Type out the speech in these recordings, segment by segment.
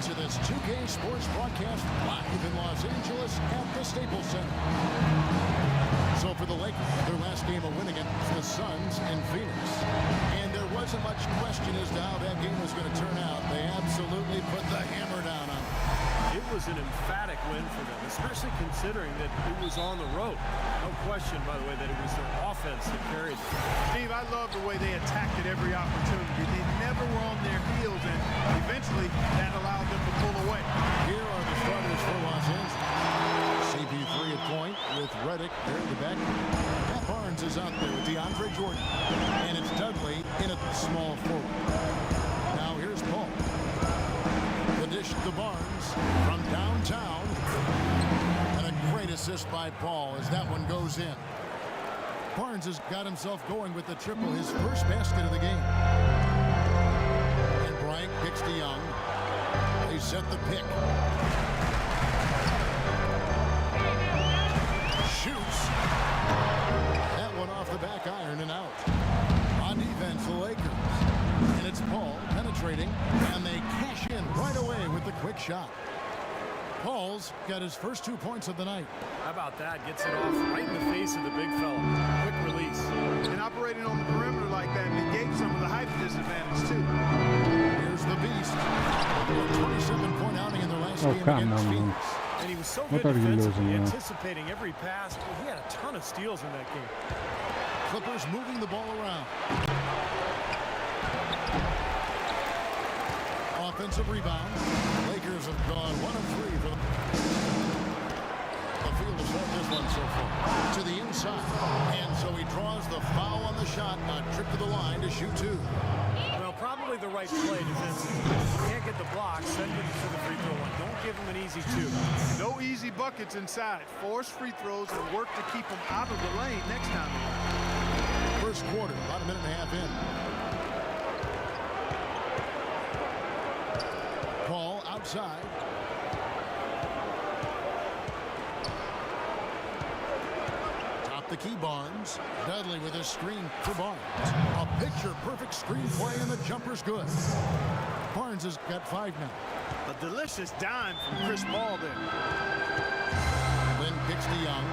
to this 2K Sports broadcast live in Los Angeles at the Staples Center. So for the Lakers, their last game a win against the Suns in Phoenix. And there wasn't much question as to how that game was going to turn out. They absolutely put the hammer down on them. It was an emphatic win for them, especially considering that it was on the road. No question, by the way, that it was their offense that carried them. Steve, I love the way they attacked at every opportunity. They never were on their heels, and eventually that allowed them to pull away. Here are the starters for Los Angeles. CP3 at point with Redick there in the back. Matt Barnes is out there with DeAndre Jordan. And it's Dudley in at small forward. Now here's Paul. The dish to Barnes from downtown. And a great assist by Paul as that one goes in. Barnes has got himself going with the triple, his first basket of the game. And Bryant picks to Young. They set the pick. Shoots. That one off the back iron and out. On defense, the Lakers. And it's Paul penetrating, and they cash in right away with the quick shot. Paul's got his first 2 points of the night. How about that? Gets it off right in the face of the big fella. Quick release. And operating on the perimeter like that negates some of the height disadvantage, too. Here's the Beast. A 27-point outing in their last game against Phoenix. And he was so good defensively, anticipating every pass. He had a ton of steals in that game. Clippers moving the ball around. Offensive rebound. Lakers have gone 1 of 3 for them. The field has won this one so far. To the inside. And so he draws the foul on the shot. A trip to the line to shoot 2. Well, probably the right play defensively. You can't get the block, send him to the free throw line. Don't give him an easy 2. No easy buckets inside. Force free throws and work to keep them out of the lane next time. First quarter, about a minute and a half in. Paul outside. Top the key, Barnes. Dudley with a screen for Barnes. A picture-perfect screen play, and the jumper's good. Barnes has got 5 now. A delicious dime from Chris Paul there. Lynn picks to Young.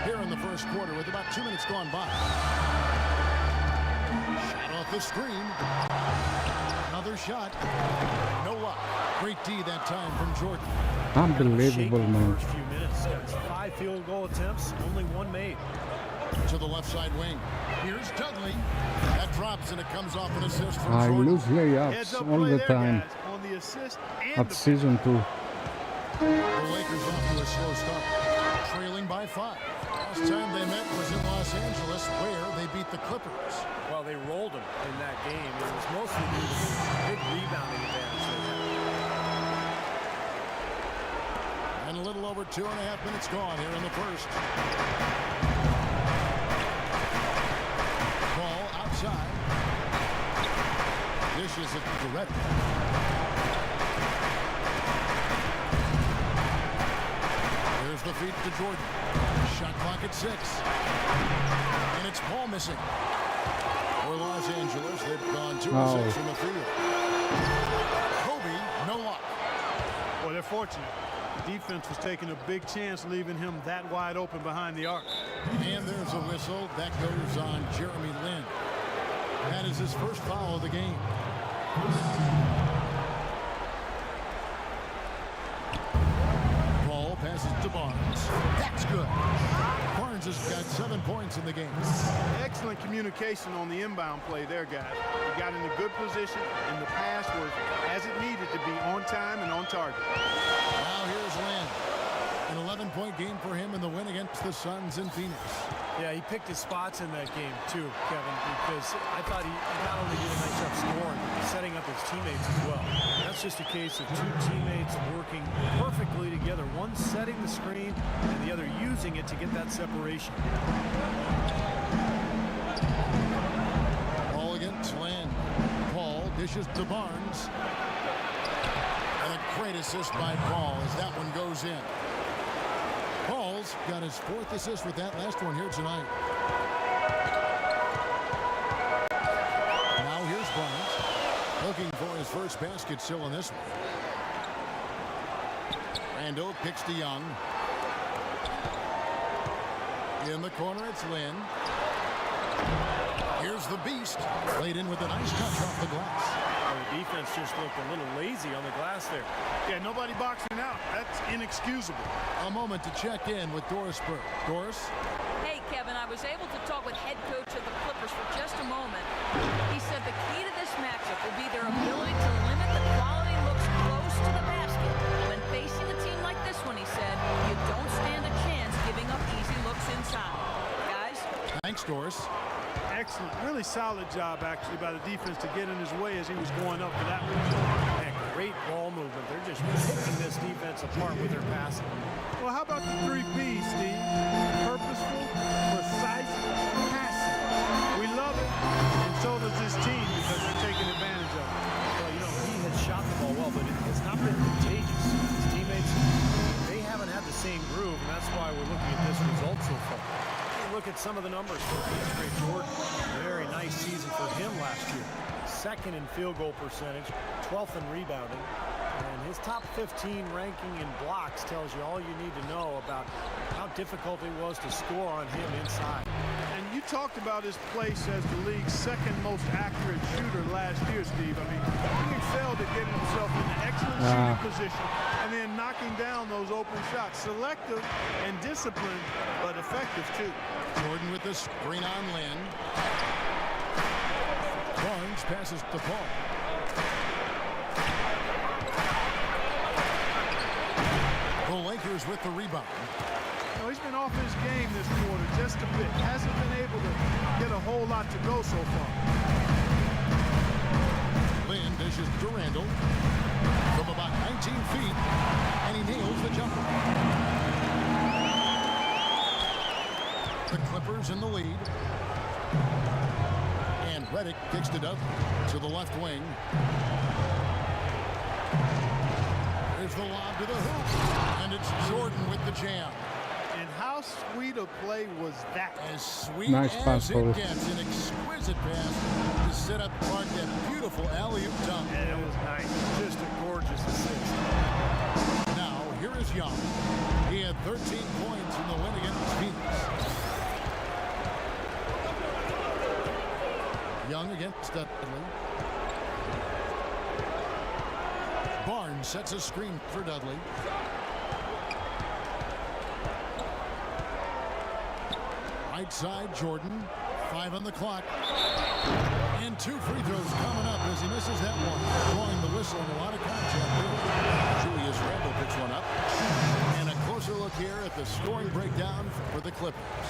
Here in the first quarter with about 2 minutes gone by. Shot off the screen. Another shot. No luck. Great D that time from Jordan. Unbelievable, man. First few minutes, 5 field goal attempts, only 1 made. To the left side wing. Here's Dudley. That drops and it comes off an assist from I Jordan. lose layups all the time On the assist and at season 2. The Lakers off to a slow start. Trailing by 5. Last time they met was in Los Angeles, where they beat the Clippers. Well, they rolled them in that game. It was mostly due to the big rebounding advantage they had. And a little over 2.5 minutes gone here in the first. Ball outside. Dishes it to Redick. Here's the feed to Jordan. Shot clock at 6. And it's Paul missing. For Los Angeles, they've gone 2 of 6 from the field. Kobe, no luck. Well, they're fortunate. The defense was taking a big chance, leaving him that wide open behind the arc. And there's a whistle. That goes on Jeremy Lin. That is his first foul of the game. Ball passes to Barnes. That's good. Barnes has got 7 points in the game. Excellent communication on the inbound play there, guys. He got in a good position, and the pass was as it needed to be, on time and on target. Now here's Lin. An 11-point game for him in the win against the Suns in Phoenix. Yeah, he picked his spots in that game too, Kevin, because I thought he not only did a nice job scoring, but setting up his teammates as well. That's just a case of 2 teammates working perfectly together, one setting the screen and the other using it to get that separation. Ball against Lin. Paul dishes to Barnes. And a great assist by Paul as that one goes in. Paul's got his 4th assist with that last one here tonight. Now here's Bryant. his first basket still in this one. Randall kicks to Young. In the corner, it's Lynn. Here's the Beast. Played in with a nice touch off the glass. The defense just looked a little lazy on the glass there. Yeah, nobody boxing out. That's inexcusable. A moment to check in with Doris Burke. Doris? Hey, Kevin, I was able to talk with head coach of the Clippers for just a moment. He said the key to this matchup will be their ability to limit the quality looks close to the basket. When facing a team like this one, he said, you don't stand a chance giving up easy looks inside. Guys? Thanks, Doris. Excellent. Really solid job, actually, by the defense to get in his way as he was going up for that one. Man, great ball movement. They're just picking this defense apart with their passing. Well, how about the 3 P's, Steve? Purposeful, precise, passing. We love it, and so does this team because they're taking advantage of it. Well, you know, he has shot the ball well, but it has not been contagious. His teammates, they haven't had the same groove, and that's why we're looking at this result so far. Look at some of the numbers for Andre Jordan. Very nice season for him last year. 2nd in field goal percentage, 12th in rebounding. And his top 15 ranking in blocks tells you all you need to know about how difficult it was to score on him inside. And you talked about his place as the league's 2nd most accurate shooter last year, Steve. I mean, he excelled at getting himself in an excellent shooting position and then knocking down those open shots. Selective and disciplined, but effective too. Jordan with the screen on Lynn. Barnes passes to Paul. The Lakers with the rebound. You know, he's been off his game this quarter just a bit. Hasn't been able to get a whole lot to go so far. Lynn dishes to Randall from about 19 feet, and he nails the jumper. The Clippers in the lead. And Redick kicks it up to the left wing. There's the lob to the hoop. And it's Jordan with the jam. And how sweet a play was that? As sweet Nice as pass, it Paul. gets. An exquisite pass to set up Clark that beautiful alley-oop dunk. And it was nice. Just a gorgeous assist. Now, here is Young. He had 13 points in the win against Phoenix. Young against Dudley. Barnes sets a screen for Dudley. Right side, Jordan. 5 on the clock. And 2 free throws coming up as he misses that one. Blowing the whistle and a lot of contact. Julius Randle picks one up. And a closer look here at the scoring breakdown for the Clippers.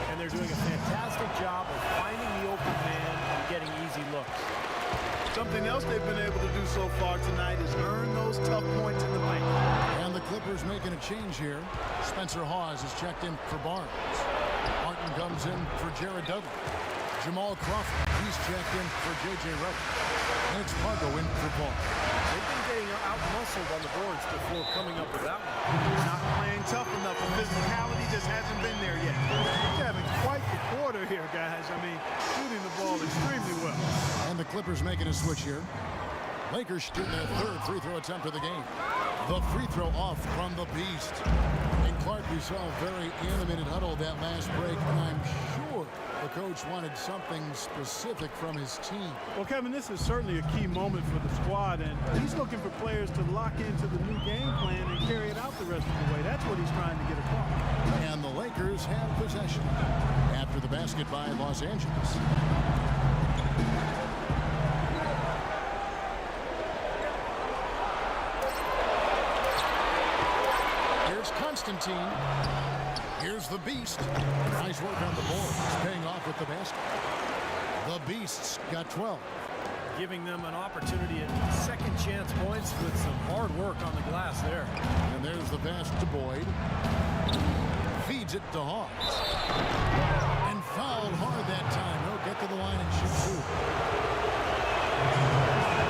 And they're doing a fantastic job of finding the open man and getting easy looks. Something else they've been able to do so far tonight is earn those tough points in the paint. And the Clippers making a change here. Spencer Hawes is checked in for Barnes. Martin comes in for Jared Dudley. Jamal Crawford, he's checked in for J.J. Redick. And it's Pargo in for Paul. They've been getting out-muscled on the boards before coming up with that one. Not playing tough enough. The physicality just hasn't been there yet. He's having quite the quarter here, guys. I mean, shooting the ball extremely well. And the Clippers making a switch here. Lakers shooting their 3rd free throw attempt of the game. The free throw off from the Beast. And Clark, we saw a very animated huddle that last break, and I'm sure the coach wanted something specific from his team. Well, Kevin, this is certainly a key moment for the squad, and he's looking for players to lock into the new game plan and carry it out the rest of the way. That's what he's trying to get across. And the Lakers have possession after the basket by Los Angeles. Here's Constantine. Here's the Beast. Nice work on the board. He's paying off with the basket. The Beasts got 12. Giving them an opportunity at second chance points with some hard work on the glass there. And there's the pass to Boyd. Feeds it to Hawes. And fouled hard that time. He'll get to the line and shoot 2.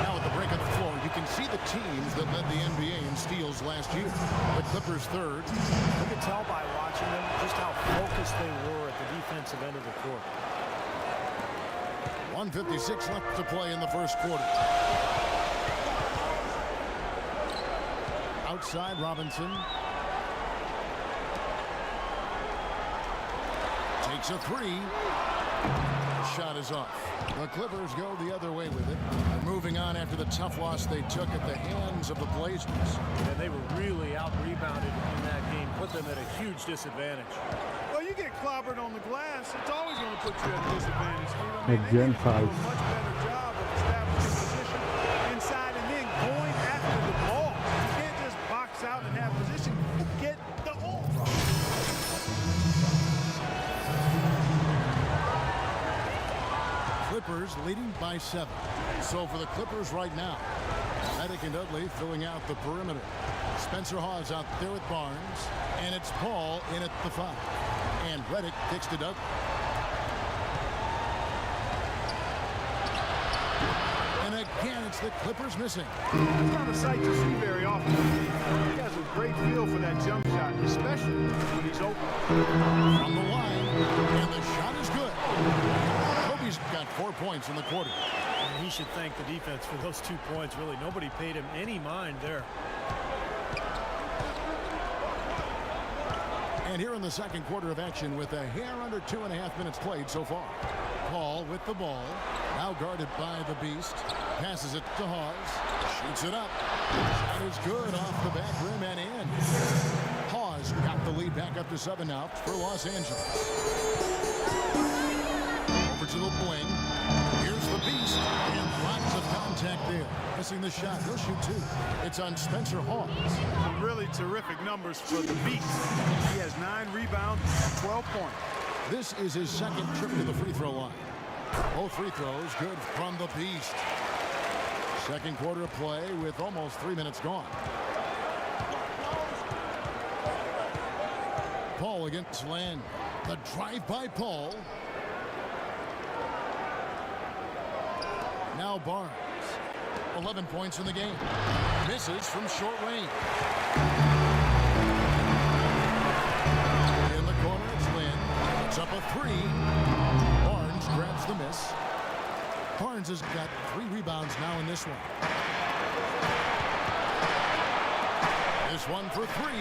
Now at the break of the floor, you can see the teams that led the NBA in steals last year. The Clippers 3rd. You can tell by watching them just how focused they were at the defensive end of the court. 1:56 left to play in the first quarter. outside Robinson. Takes a three. The shot is off. The Clippers go the other way with it. They're moving on after the tough loss they took at the hands of the Blazers. And they were really out-rebounded in that game, put them at a huge disadvantage. Well, you get clobbered on the glass, it's always going to put you at a disadvantage. I Again, mean, they need to do five. a much better job of establishing position inside and then going after the ball. You can't just box out and have position. Get the ball. Clippers leading by 7. So for the Clippers right now, Redick and Dudley filling out the perimeter. Spencer Hawes out there with Barnes, and it's Paul in at the 5. And Redick kicks to Dudley. And again, it's the Clippers missing. It's not a sight you see very often. He has a great feel for that jump shot, especially when he's open. From the line, and the shot is good. Kobe's got 4 points in the quarter. And he should thank the defense for those 2 points, really. Nobody paid him any mind there. And here in the second quarter of action with a hair under 2.5 minutes played so far. Paul with the ball. Now guarded by the Beast. Passes it to Hawes. Shoots it up. Shot is good off the back rim and in. Hawes got the lead back up to 7 now for Los Angeles. Over to the wing. Here's the Beast. And lots of contact there. Missing the shot. He'll shoot 2. It's on Spencer Hawes. Some really terrific numbers for the Beast. He has 9 rebounds, 12 points. This is his second trip to the free throw line. Both free throws good from the Beast. Second quarter of play with almost 3 minutes gone. Paul against Land. The drive by Paul. Now Barnes. 11 points in the game. Misses from short range. In the corner, it's Lynn. It's up a 3. Barnes grabs the miss. Barnes has got 3 rebounds now in this one. This one for 3.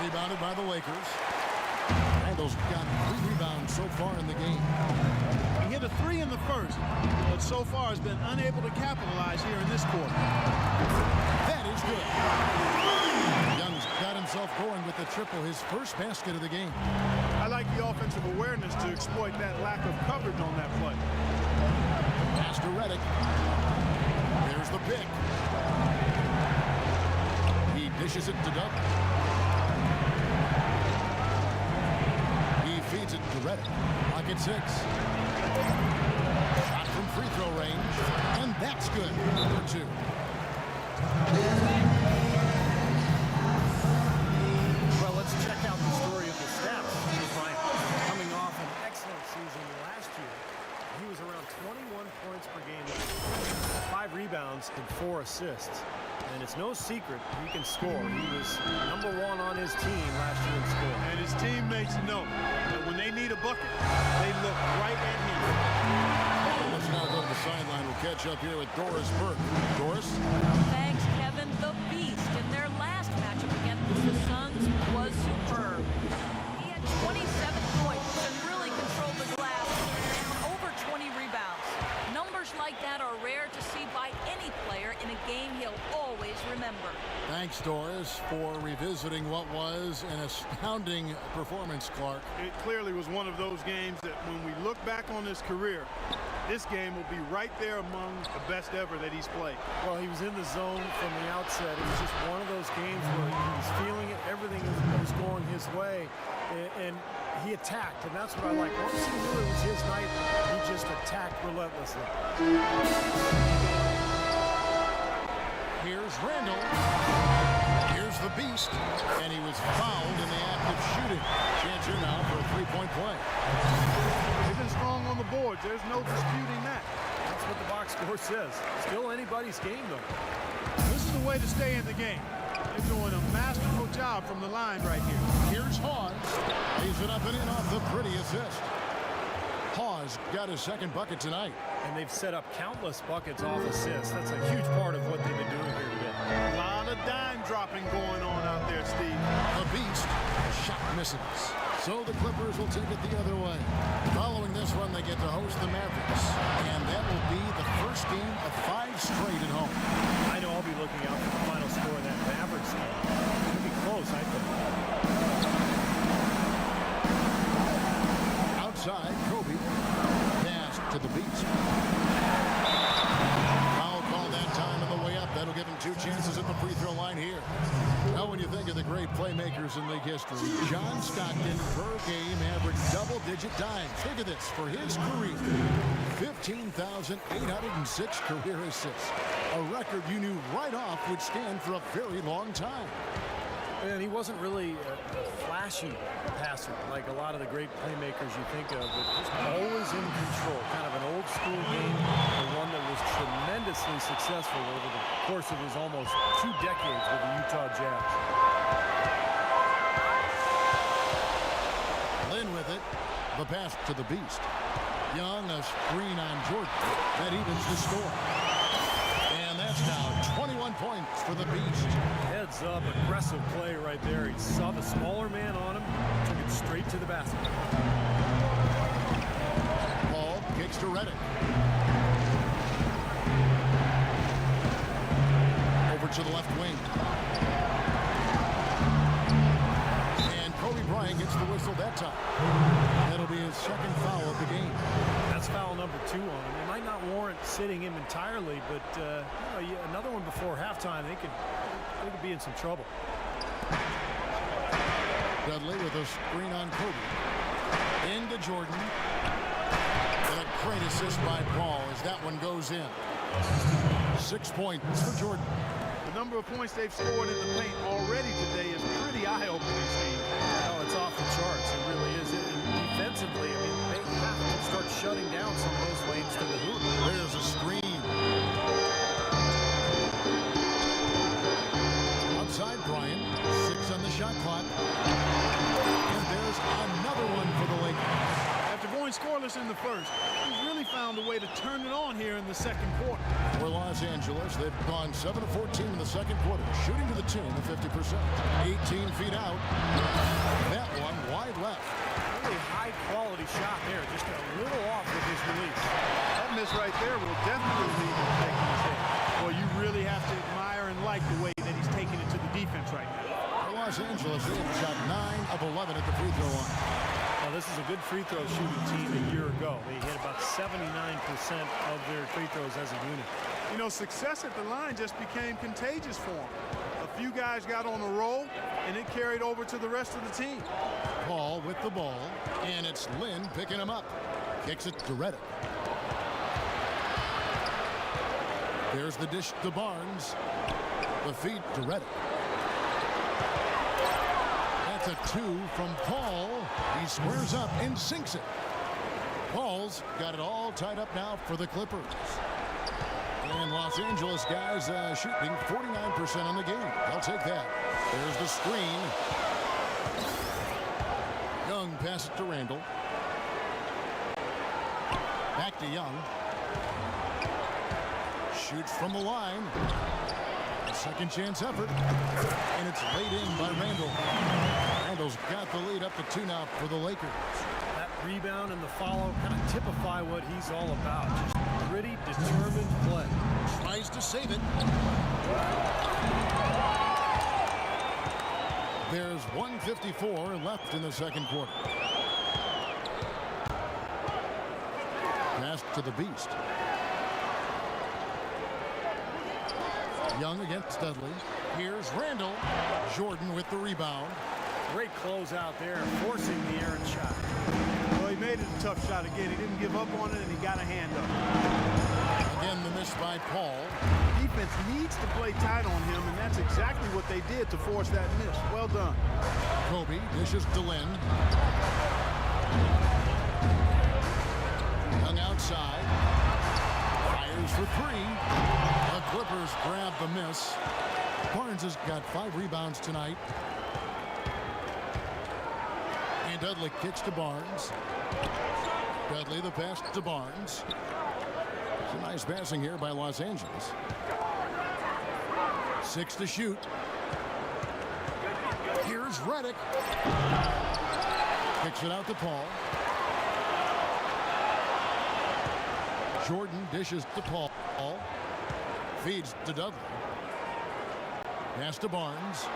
Rebounded by the Lakers. Randall's got 3 rebounds so far in the game. He hit a 3 in the first, but so far has been unable to capitalize here in this quarter. That is good. Young's got himself going with the triple, his first basket of the game. I like the offensive awareness to exploit that lack of coverage on that play. Pass to Redick. There's the pick. He dishes it to Dudley. He feeds it to Redick. Pocket 6. Shot from free throw range. And that's good. Number 2. Well, let's check out the story of the stats. Kobe Bryant, coming off an excellent season last year. He was around 21 points per game, 5 rebounds, and 4 assists. And it's no secret he can score. He was #1 on his team last year in scoring. And his teammates know that when they need a bucket, they look right at him. Let's now go to the sideline. We'll catch up here with Doris Burke. Doris? Thanks, Kevin. The Beast in their last matchup against the Suns was superb. He had 27 points and really controlled the glass and over 20 rebounds. Numbers like that are rare to see by any player in a game he'll always remember. Thanks, Doris, for revisiting what was an astounding performance, Clark. It clearly was one of those games that when we look back on his career, this game will be right there among the best ever that he's played. Well, he was in the zone from the outset. It was just one of those games where he was feeling it. Everything was going his way. And he attacked, and that's what I like. Once he knew it was his night, he just attacked relentlessly. Here's Randall. Here's the Beast. And he was fouled in the act of shooting. Chance here now for a 3-point play. They've been strong on the boards. There's no disputing that. That's what the box score says. Still anybody's game, though. This is the way to stay in the game. They're doing a masterful job from the line right here. Here's Hawes. Lays it up and in off the pretty assist. Hawes got his second bucket tonight. And they've set up countless buckets off assists. That's a huge part of what they've been doing here today. A lot of dime dropping going on out there, Steve. The Beast, shot misses. So the Clippers will take it the other way. Following this run, they get to host the Mavericks. And that will be the first game of 5 straight at home. I know I'll be looking out for the final score of that Mavericks game. It's going to be close, I think. Outside, Kobe. Pass to the Beast. Foul call that time on the way up. That'll give him 2 chances at the free throw line here. Now, when you think of the great playmakers in league history, John Stockton per game averaged double-digit dimes. Think of this, for his career, 15,806 career assists. A record you knew right off would stand for a very long time. And he wasn't really a flashy passer like a lot of the great playmakers you think of, but just always in control. Kind of an old school game, and one that was tremendously successful over the course of his almost 2 decades with the Utah Jazz. Lynn with it. The pass to the Beast. Young, a screen on Jordan. That evens the score. And that's now 21 points for the Beast. Heads up, aggressive play right there. He saw the smaller man on him, took it straight to the basket. Ball kicks to Redick. Over to the left wing. And Kobe Bryant gets the whistle that time. That'll be his second foul of the game. That's foul number 2 on him. It might not warrant sitting him entirely, but another one before halftime, they could be in some trouble. Dudley with a screen on Kobe. Into Jordan. And a great assist by Paul as that one goes in. 6 points for Jordan. The number of points they've scored in the paint already today is pretty eye-opening, Steve. Oh, it's off the charts. It really is. And defensively, I mean, they have to start shutting down some of those lanes to the hoop. There's a screen. Outside Bryant. 6 on the shot clock. And there's another one for the Lakers. After going scoreless in the first, he's really found a way to turn it on here in the second quarter. For Los Angeles, they've gone 7 of 14 in the second quarter, shooting to the tune of 50%. 18 feet out. That one wide left. Really high-quality shot there, just a little off with his release. That miss right there will definitely lead him to taking his head. Well, you really have to admire and like the way that he's taking it to the defense right now. For Los Angeles, they have shot 9 of 11 at the free throw line. Now, this is a good free throw shooting team a year ago. They hit about 79% of their free throws as a unit. You know, success at the line just became contagious for him. A few guys got on a roll, and it carried over to the rest of the team. Paul with the ball, and it's Lynn picking him up. Kicks it to Redick. There's the dish to Barnes. The feed to Redick. That's a 2 from Paul. He squares up and sinks it. Paul's got it all tied up now for the Clippers. And Los Angeles guys shooting 49% on the game. They'll take that. There's the screen. Young passes it to Randall. Back to Young. Shoots from the line. A second chance effort. And it's laid in by Randall. Randall's got the lead up to 2 now for the Lakers. That rebound and the follow kind of typify what he's all about. Just gritty, determined play. Tries to save it. There's 1:54 left in the second quarter. Pass to the Beast. Young against Dudley. Here's Randall. Jordan with the rebound. Great close out there, forcing the errant shot. Well, he made it a tough shot again. He didn't give up on it, and he got a hand up. Again, the miss by Paul. Defense needs to play tight on him, and that's exactly what they did to force that miss. Well done. Kobe dishes to Lynn. Young outside. Fires for 3. The Clippers grab the miss. Barnes has got 5 rebounds tonight. And Dudley kicks to Barnes. Dudley the pass to Barnes. It's a nice passing here by Los Angeles. 6 to shoot. Here's Redick. Kicks it out to Paul. Jordan dishes to Paul. Feeds to Dudley. Pass to Barnes.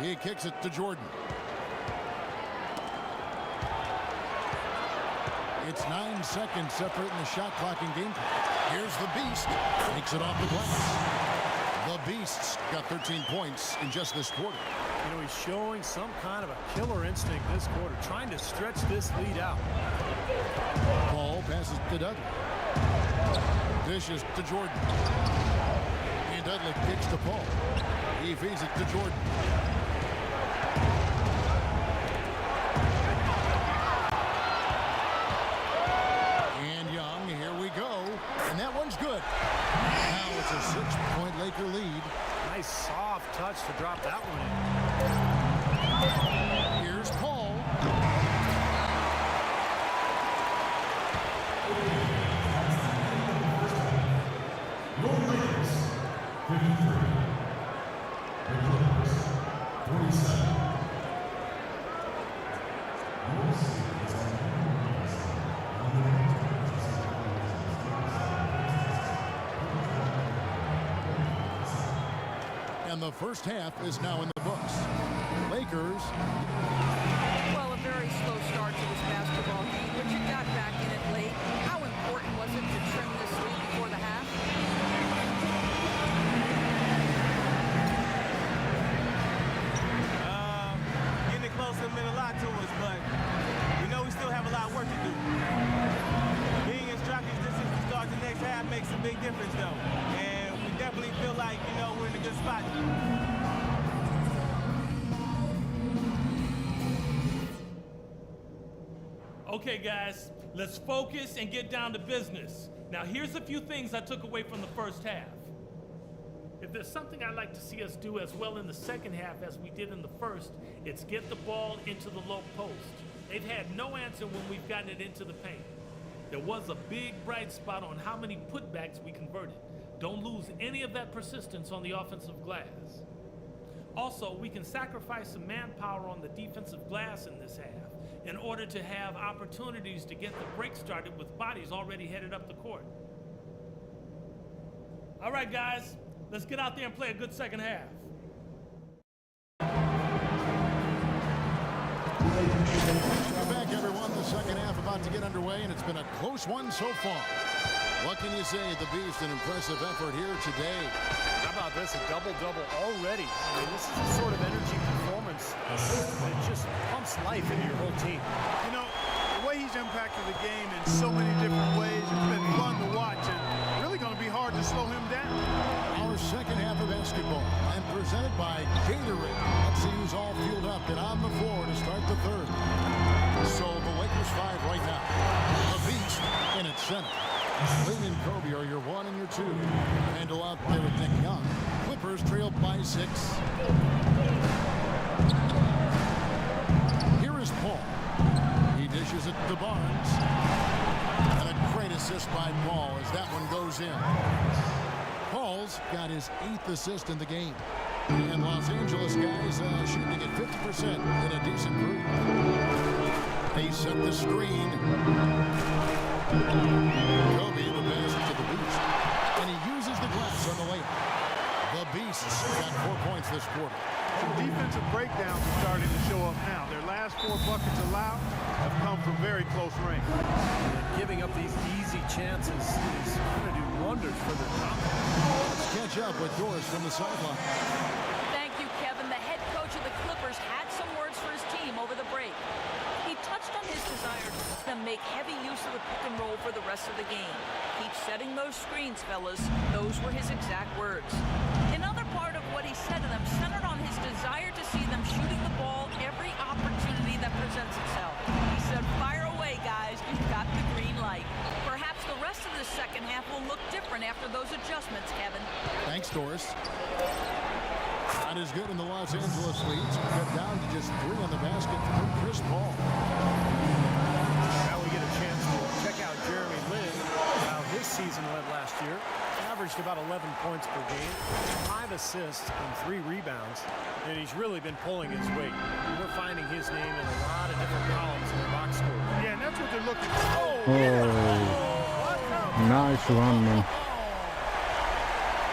He kicks it to Jordan. It's 9 seconds separating the shot clock and game. Here's the Beast. Takes it off the glass. The Beast's got 13 points in just this quarter. You know, he's showing some kind of a killer instinct this quarter, trying to stretch this lead out. Paul passes to Dudley. Dishes to Jordan. And Dudley kicks to Paul. He feeds it to Jordan. And Young, here we go. And that one's good. Now it's a 6-point Laker lead. Nice soft touch to drop that one in. Here's Paul. And the first half is now in the books. Lakers. Well, a very slow start to this basketball game, but you got back in it late. How important was it to trim this lead before the half? Getting it closer meant a lot to us, but we know we still have a lot of work to do. Being as jockey's distance to start the next half makes a big difference, though. And we definitely feel like, you know, we're in a good spot. Okay, guys, let's focus and get down to business. Now, here's a few things I took away from the first half. If there's something I'd like to see us do as well in the second half as we did in the first, it's get the ball into the low post. They've had no answer when we've gotten it into the paint. There was a big bright spot on how many putbacks we converted. Don't lose any of that persistence on the offensive glass. Also, we can sacrifice some manpower on the defensive glass in this half in order to have opportunities to get the break started with bodies already headed up the court. All right, guys, let's get out there and play a good second half. Welcome back, everyone. The second half about to get underway, and it's been a close one so far. What can you say? The Beast, an impressive effort here today. How about this? A double-double already. I mean, this is the sort of energy performance that just pumps life into your whole team. You know, the way he's impacted the game in so many different ways, it's been fun to watch and really going to be hard to slow him down. Our second half of basketball, and presented by Gatorade. Let's see who's all fueled up and on the floor to start the third. So the Lakers 5 right now. The Beast in its center. Lee and Kobe are your 1 and your 2. Handle out there with Nick Young. Clippers trail by 6. Here is Paul. He dishes it to Barnes. And a great assist by Paul as that one goes in. Paul's got his 8th assist in the game. And Los Angeles guys shooting at 50% in a decent group. They set the screen. Kobe, the pass to the Beast. And he uses the glass on the layup. The Beasts got 4 points this quarter. Some defensive breakdowns are starting to show up now. Their last 4 buckets allowed have come from very close range. And giving up these easy chances is going to do wonders for their confidence. Let's catch up with Doris from the sideline. Thank you, Kevin. The head coach of the Clippers had some words for his team over the break. He touched on his desire to let them make heavy use of the pick and roll for the rest of the game. Keep setting those screens, fellas. Those were his exact words. Another part of what he said to them centered on his desire to see them shooting the ball every opportunity that presents itself. He said, fire away, guys. You've got the green light. Perhaps the rest of the second half will look different after those adjustments, Kevin. Thanks, Doris. Not as good in the Los Angeles leads. Cut down to just 3 on the basket from Chris Paul. Now we get a chance to check out Jeremy Lin, how his season went last year. Averaged averaged about 11 points per game, 5 assists and 3 rebounds, and he's really been pulling his weight. We're finding his name in a lot of different columns in the box score. Yeah, and that's what they're looking for. Oh, nice one, man.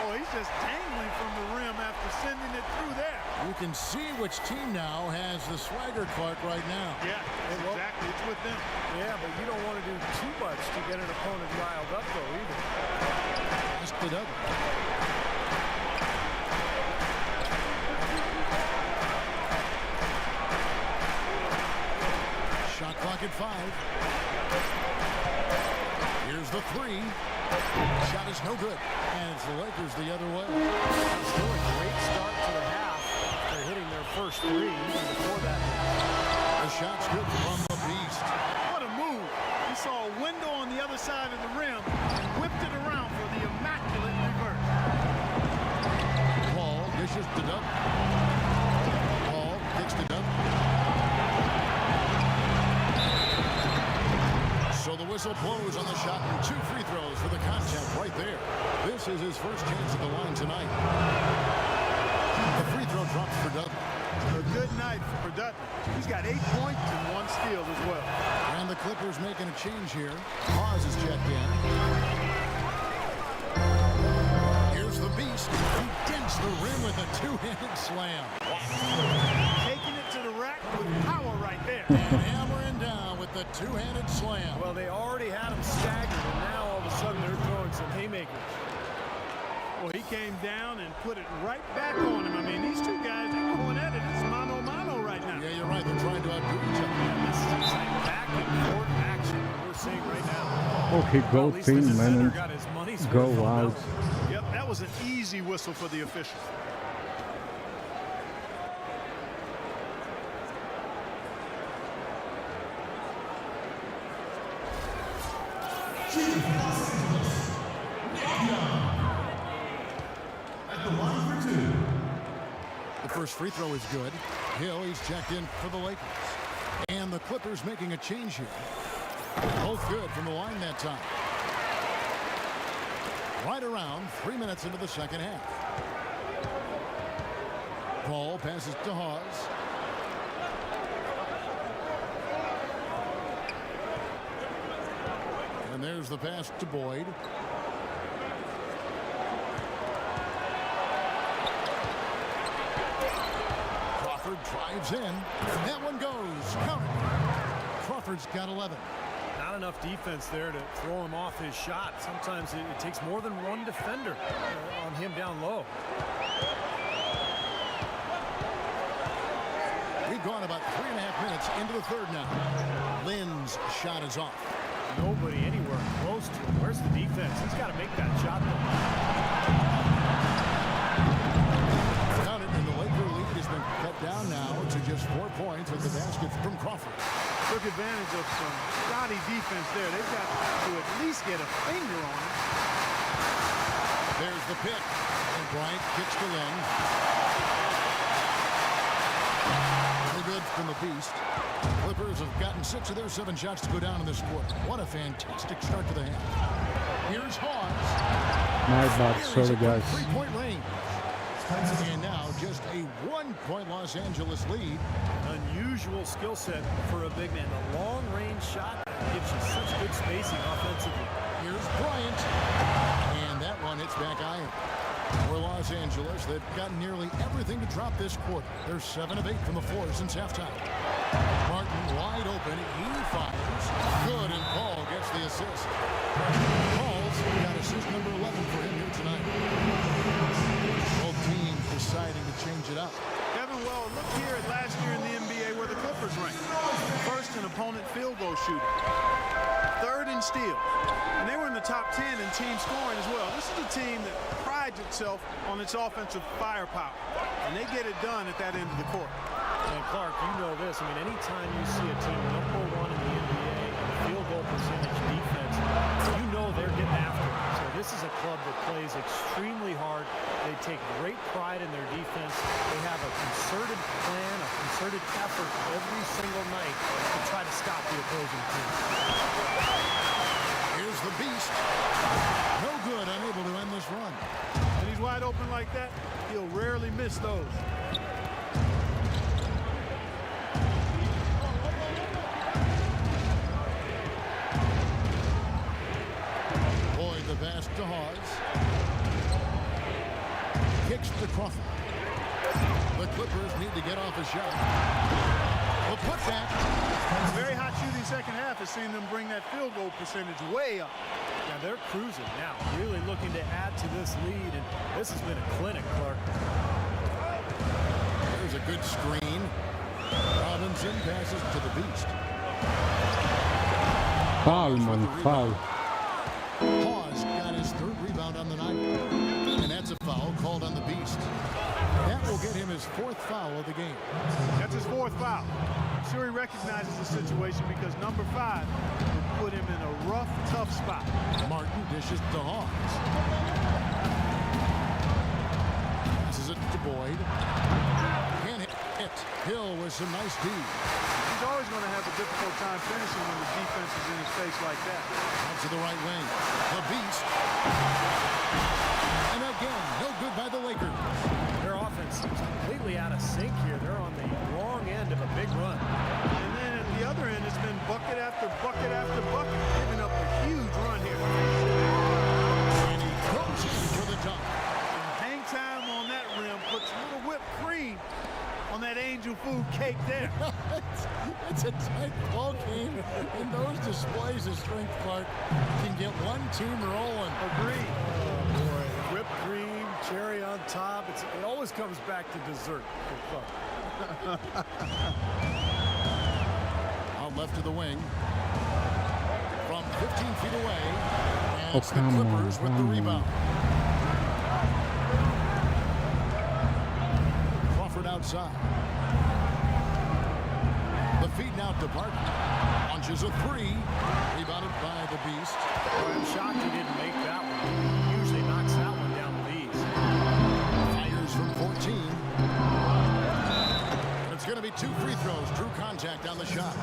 Oh, he's just dangling from the rim after sending it through there. You can see which team now has the swagger cart right now. Yeah, exactly. It's with them. Yeah, but you don't want to do too much to get an opponent riled up, though, either. Passed it up. Shot clock at 5. Here's the 3. Shot is no good. And it's the Lakers the other way. Still a great start to the half. They're hitting their first 3 even before that. The shot's good from the Beast. What a move. He saw a window on the other side of the rim and whipped it around for the immaculate reverse. Paul dishes to Dub. Paul kicks to Dub. So the whistle blows on the shot and 2 free throws for the contact right there. This is his first chance at the line tonight. The free throw drops for Dub. A good night for Dutton. He's got 8 points and 1 steal as well. And the Clippers making a change here. Hawes is checked in. Here's the Beast. He dents the rim with a 2-handed slam. Taking it to the rack with power right there. And hammering down with the 2-handed slam. Well, they already had him staggered, and now all of a sudden they're throwing some haymakers. Well, he came down and put it right back on him. I mean, these two guys, they're going at it. It's mano-mano right now. Yeah, you're right. They're trying to outdo each other. This is like back and forth action that we're seeing right now. Okay, Well, go at least the team, defender man. got his money's Go worth on that out. one. Yep, that was an easy whistle for the official. The first free throw is good. Hill, he's checked in for the Lakers. And the Clippers making a change here. Both good from the line that time. Right around 3 minutes into the second half. Paul passes to Hawes. And there's the pass to Boyd. Crawford drives in. That one goes. Count it. Crawford's got 11. Not enough defense there to throw him off his shot. Sometimes it takes more than one defender on him down low. We've gone about 3.5 minutes into the third now. Lynn's shot is off. Nobody anywhere close to him. Where's the defense? He's got to make that shot though. Count it, and the Laker lead has been cut down now to just 4 points with the basket from Crawford. Took advantage of some shoddy defense there. They've got to at least get a finger on him. There's the pick, and Bryant kicks to Lynn. Good from the Beast. Clippers have gotten 6 of their 7 shots to go down in this quarter. What a fantastic start to the half. Here's Hawes. My bad, sorry guys. 3-point range. And now just a 1-point Los Angeles lead. Unusual skill set for a big man. The long-range shot gives you such good spacing offensively. Here's Bryant. And that one hits back iron. For Los Angeles, they've gotten nearly everything to drop this quarter. They're 7 of 8 from the floor since halftime. Martin wide open. He fires. Good, and Paul gets the assist. Paul's got assist number 11 for him here tonight. Both teams deciding to change it up. Kevin, well, look here at last year in the NBA where the Clippers ranked. First in opponent field goal shooting. 3rd in steals. And they were in the top 10 in team scoring as well. This is a team that prides itself on its offensive firepower. And they get it done at that end of the court. And Clark, you know this. I mean, anytime you see a team #1 in the NBA, field goal percentage defense, you know they're getting after it. So this is a club that plays extremely hard. They take great pride in their defense. They have a concerted plan, a concerted effort every single night to try to stop the opposing team. Here's the Beast. No good, unable to end this run. that, he'll rarely miss those. Boyd the pass to Hawes. Kicks to Crawford. The Clippers need to get off a shot. The putback. Very hot shooting second half has seen them bring that field goal percentage way up. Yeah, they're cruising now, really looking to add to this lead, and this has been a clinic, Clark. There's a good screen. Robinson passes to the Beast. Foul, man, foul. Hawes got his third rebound on the night. And that's a foul called on the Beast. That will get him his fourth foul of the game. That's his fourth foul. I'm sure he recognizes the situation because number 5 would put him in a rough, tough spot. Martin dishes to Hawes. Passes it to Boyd. Can't hit it. Hill with some nice D. He's always going to have a difficult time finishing when the defense is in his face like that. Out to the right wing. The Beast. And again, no good by the Lakers. Their offense is completely out of sync here. They're on the wrong end of a big run. And then at the other end, it's been bucket after bucket after bucket, giving up a huge run here. And he goes in for the dunk. And hang time on that rim puts a little whipped cream on that angel food cake there. It's a tight ball game, and those displays of strength, Clark, can get one team rolling. Agreed. Oh, boy. Whipped cream, cherry on top. It always comes back to dessert for Clark. Out left to the wing. From 15 feet away. And it's the come on, Clippers with the come on. rebound. Crawford outside. The feed now to Barton. Launches a three. Rebounded by the Beast. Boy, I'm shocked he didn't make that one. He usually knocks that one down with ease. Fires from 14. And it's going to be 2 free throws. Drew contact on the shot.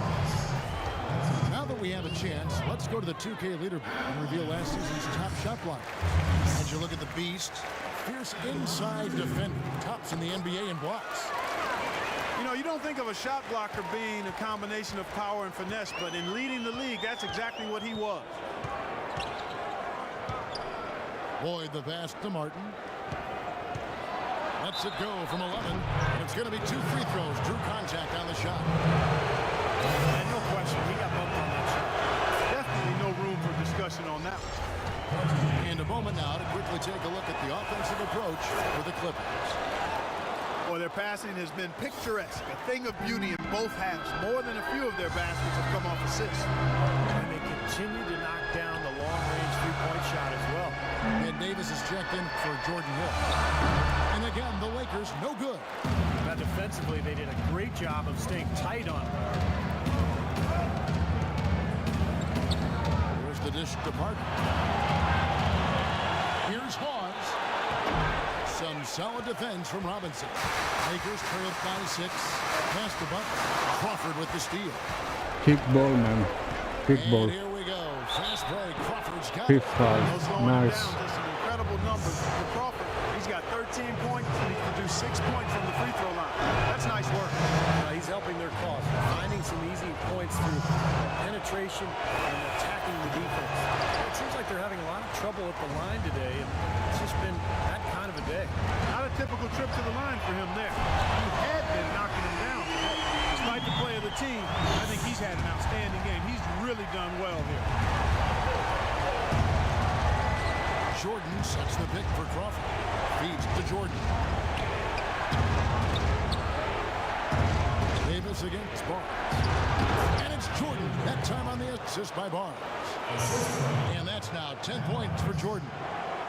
Now that we have a chance, let's go to the 2K leaderboard and reveal last season's top shot block. As you look at the Beast, fierce inside defender, tops in the NBA in blocks. You know, you don't think of a shot blocker being a combination of power and finesse, but in leading the league, that's exactly what he was. Boyd the pass to Martin. Lets it go from 11. And it's going to be 2 free throws. Drew contact on the shot. And no question, he got bumped on that shot. Definitely no room for discussion on that one. And a moment now to quickly take a look at the offensive approach for the Clippers. Boy, their passing has been picturesque, a thing of beauty in both halves. More than a few of their baskets have come off assists. And they continue to knock down the long-range three-point shot as well. And Davis is checked in for Jordan Hill. And again, the Lakers, no good. Now defensively, they did a great job of staying tight on him. Here's the dish to Barton. Here's Hawes. Some solid defense from Robinson. Lakers trailed by 6. Pass to Buck. Crawford with the steal. Kick ball, man. Kick ball. And here we go. Fast break. Crawford's got Fifth it. foul. Those slowing Nice. down to some incredible numbers for Crawford. He's got 13 points, and he produced 6 points from the free throw line. That's nice work. He's helping their cause, finding some easy points through penetration and attacking the defense. It seems like they're having a lot of trouble at the line today, and it's just been that kind of a day. Not a typical trip to the line for him there. He had been knocking him down. Despite the play of the team, I think he's had an outstanding game. He's really done well here. Jordan sets the pick for Crawford. Feeds to Jordan. Davis against Barnes. And it's Jordan. That time on the assist by Barnes. And that's now 10 points for Jordan.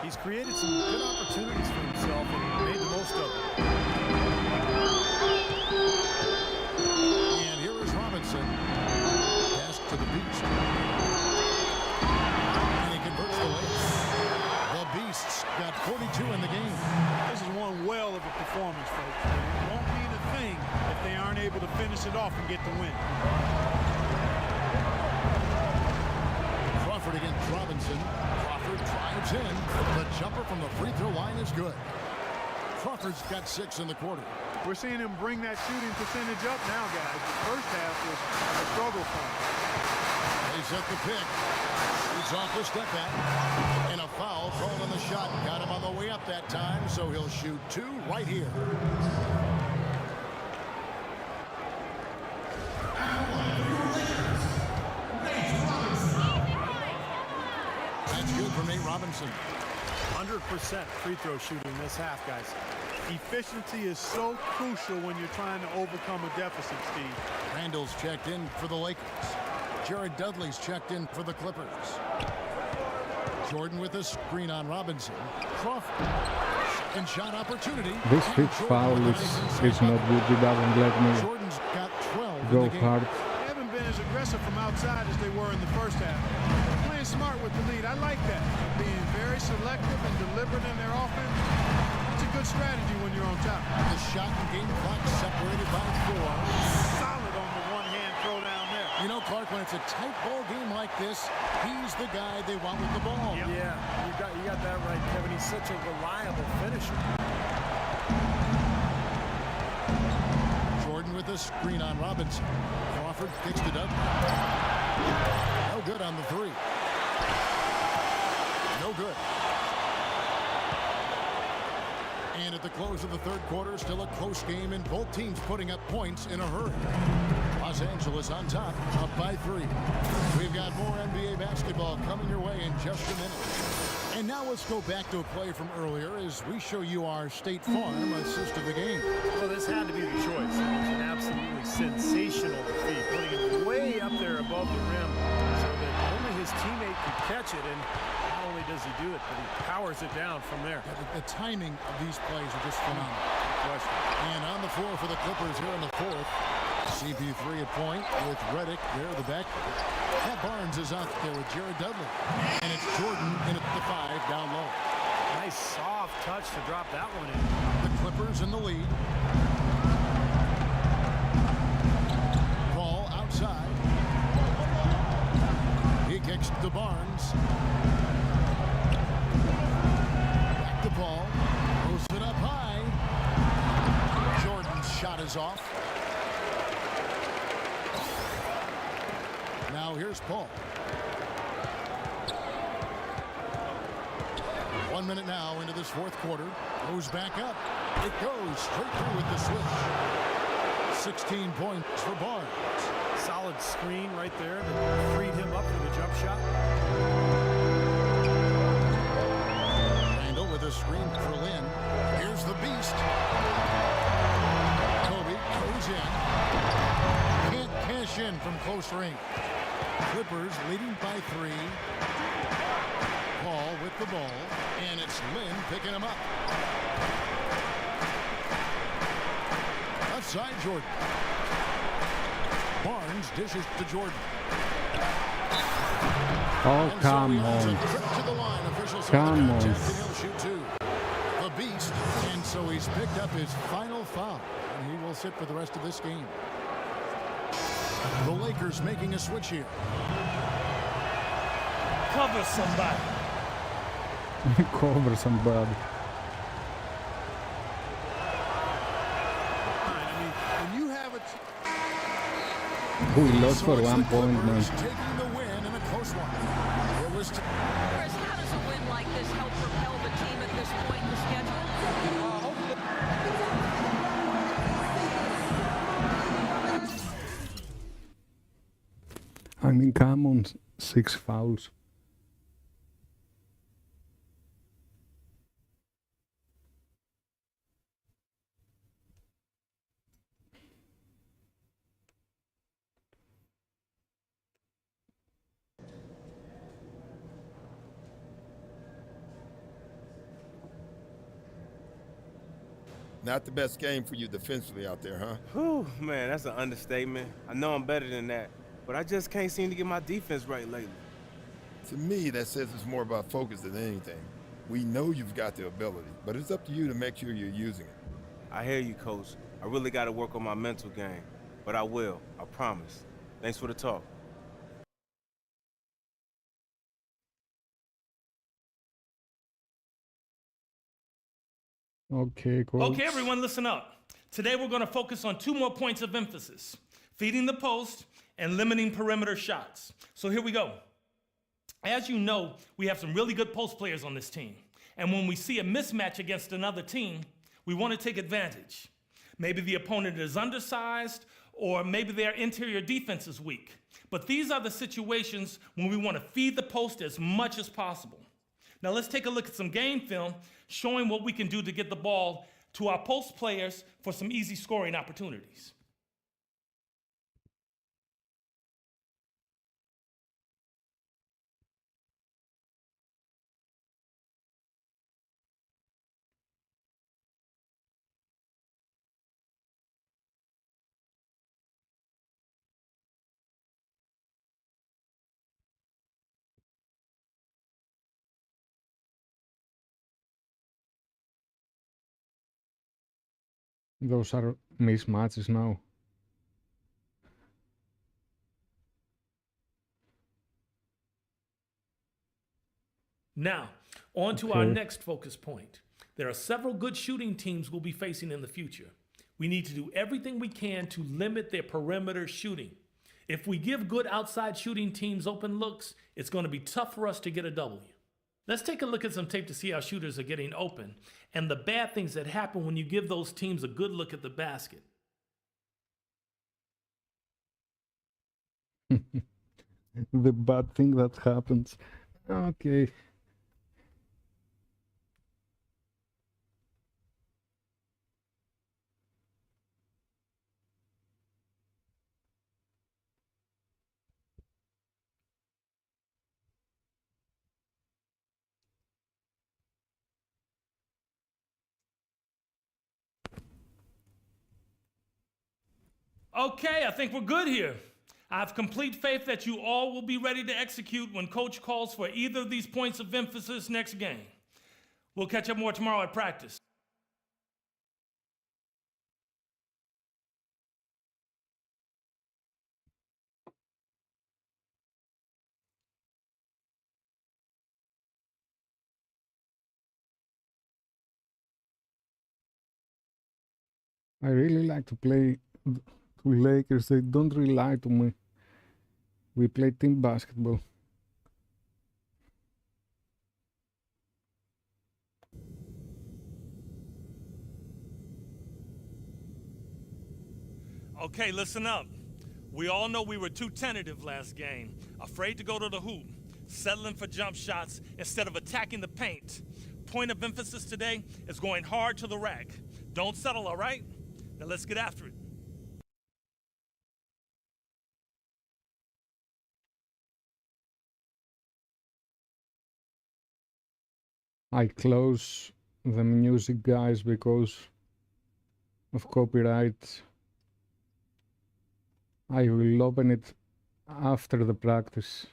He's created some good opportunities for himself and made the most of it. And here is Robinson. Pass to the Beast. And he converts the lead. The Beasts got 42 in the game. This is one well of a performance, folks. It won't mean a thing if they aren't able to finish it off and get the win. Crawford against Robinson. Crawford drives in. The jumper from the free throw line is good. Crawford's got 6 in the quarter. We're seeing him bring that shooting percentage up now, guys. The first half was a struggle for him. They set the pick. Shoots off the step back. And a foul called on the shot. Got him on the way up that time, so he'll shoot 2 right here. That's good for Nate Robinson. 100% free throw shooting this half, guys. Efficiency is so crucial when you're trying to overcome a deficit, Steve. Randall's checked in for the Lakers. Jared Dudley's checked in for the Clippers. Jordan with a screen on Robinson. Crawford. Second shot opportunity. This fifth foul is not good. He doesn't let me Jordan's got 12 go in the game. hard. They haven't been as aggressive from outside as they were in the first half. They're playing smart with the lead. I like that. Being very selective and deliberate in their offense. It's a good strategy when you're on top. The shot and game clock separated by 4. Solid on the one-hand throw down there. You know, Clark, when it's a tight ball game like this, he's the guy they want with the ball. Yep. Yeah, you got that right, Kevin. He's such a reliable finisher. Jordan with a screen on Robinson. Crawford kicks to Dudley. No good on the 3. No good. And at the close of the third quarter, still a close game, and both teams putting up points in a hurry. Los Angeles on top, up by 3. We've got more NBA basketball coming your way in just a minute. And now let's go back to a play from earlier as we show you our State Farm assist of the game. Well, this had to be the choice. It was an absolutely sensational defeat, putting it way up there above the rim so that only his teammate could catch it. And not only does he do it, but he powers it down from there. Yeah, the timing of these plays are just phenomenal. And on the floor for the Clippers here in the 4th. CP3 at point with Redick there at the back. Pat Barnes is out there with Jared Dudley. And it's Jordan in at the 5 down low. Nice soft touch to drop that one in. The Clippers in the lead. Ball outside. He kicks to Barnes. Back to Paul. Throws it up high. Jordan's shot is off. Now here's Paul. 1 minute now into this 4th quarter. Goes back up. It goes straight through with the switch. 16 points for Barnes. Solid screen right there that freed him up for the jump shot. Randall with a screen for Lynn. Here's the beast. Kobe goes in. Can't cash in from close range. Clippers leading by 3. Paul with the ball, and it's Lynn picking him up. Left side, Jordan. Barnes dishes to Jordan. Oh, And come so he has on. a trip to the line. Officials say Come the on. contact, and he'll shoot 2. The beast, and so he's picked up his final foul, and he will sit for the rest of this game. The Lakers making a switch here. Cover somebody. Cover somebody. I mean, when you have a We lost So for it's 1 the point, man. Clippers taking the win in a close one. It was Chris, how does a win like this help propel the team at this point in the schedule? I mean, come on, 6 fouls. Not the best game for you defensively out there, huh? Whew, man, that's an understatement. I know I'm better than that, but I just can't seem to get my defense right lately. To me, that says it's more about focus than anything. We know you've got the ability, but it's up to you to make sure you're using it. I hear you, Coach. I really got to work on my mental game, but I will. I promise. Thanks for the talk. Okay, coach. Okay, everyone, listen up. Today we're going to focus on 2 more points of emphasis: feeding the post and limiting perimeter shots. So here we go. As you know, we have some really good post players on this team. And when we see a mismatch against another team, we want to take advantage. Maybe the opponent is undersized, or maybe their interior defense is weak. But these are the situations when we want to feed the post as much as possible. Now let's take a look at some game film showing what we can do to get the ball to our post players for some easy scoring opportunities. Those are mismatches now. Now, on to our next focus point. There are several good shooting teams we'll be facing in the future. We need to do everything we can to limit their perimeter shooting. If we give good outside shooting teams open looks, it's going to be tough for us to get a W. Let's take a look at some tape to see how shooters are getting open and the bad things that happen when you give those teams a good look at the basket. The bad thing that happens. Okay. Okay, I think we're good here. I have complete faith that you all will be ready to execute when coach calls for either of these points of emphasis next game. We'll catch up more tomorrow at practice. I really like to play to Lakers. They don't rely to me. We play team basketball. Okay, listen up. We all know we were too tentative last game, afraid to go to the hoop, settling for jump shots instead of attacking the paint. Point of emphasis today is going hard to the rack. Don't settle, all right? Now let's get after it. I close the music, guys, because of copyright. I will open it after the practice.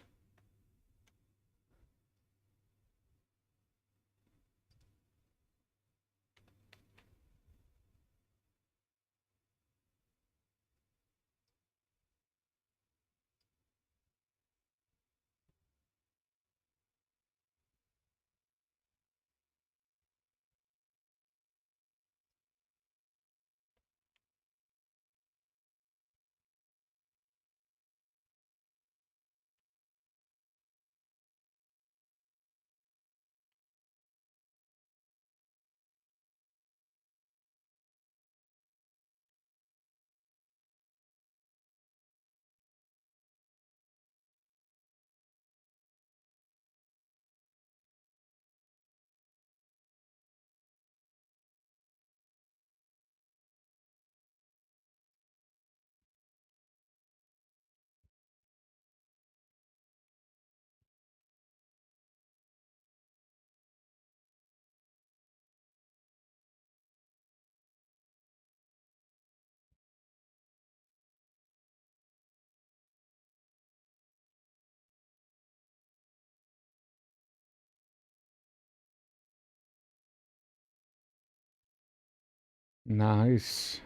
Nice.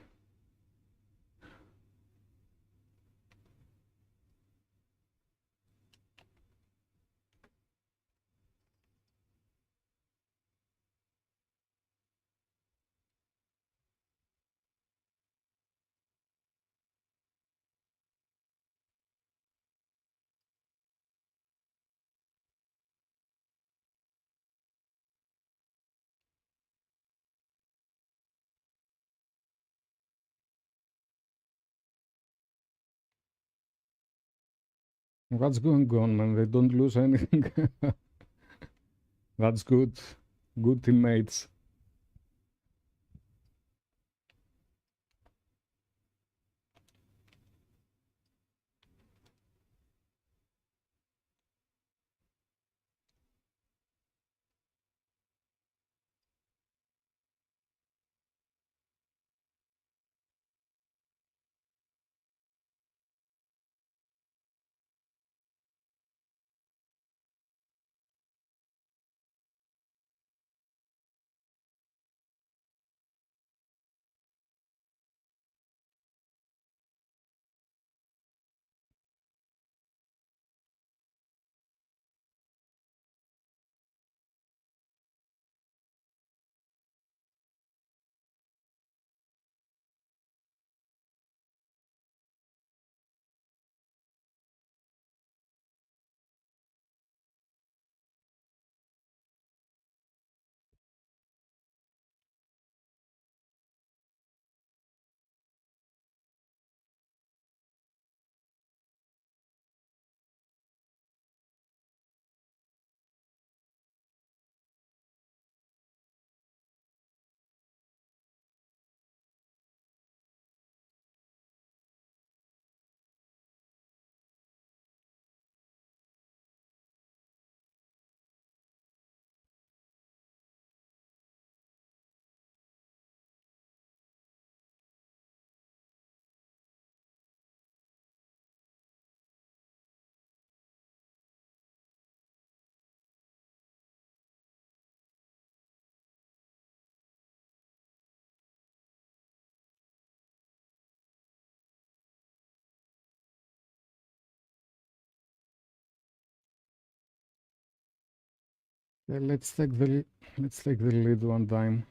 What's going on, man? They don't lose anything. That's good. Good teammates. Yeah, let's take the lead one time.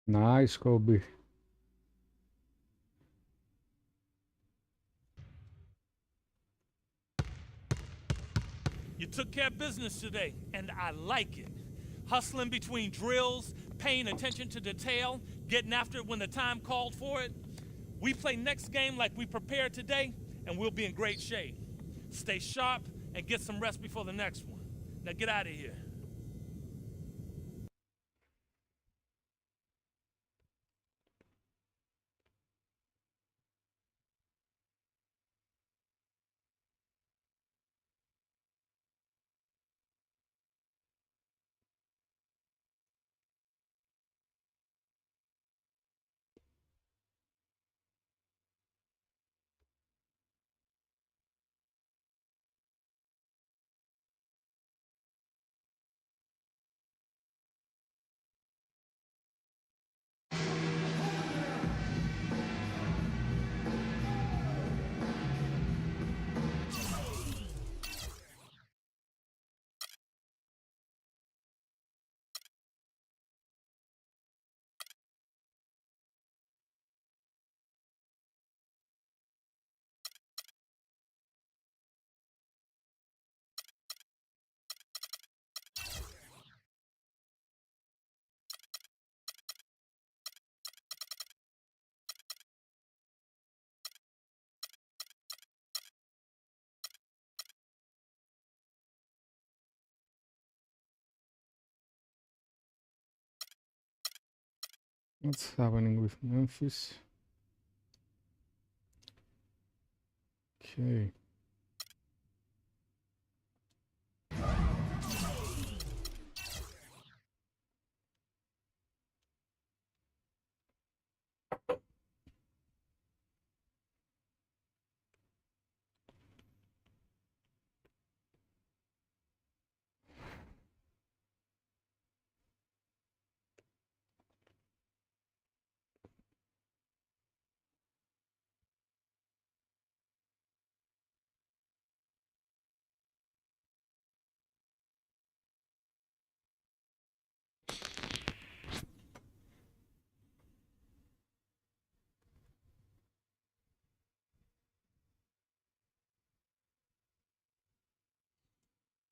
Nice, Kobe. You took care of business today, and I like it. Hustling between drills, paying attention to detail, getting after it when the time called for it. We play next game like we prepared today, and we'll be in great shape. Stay sharp and get some rest before the next one. Now get out of here. What's happening with Memphis? Okay.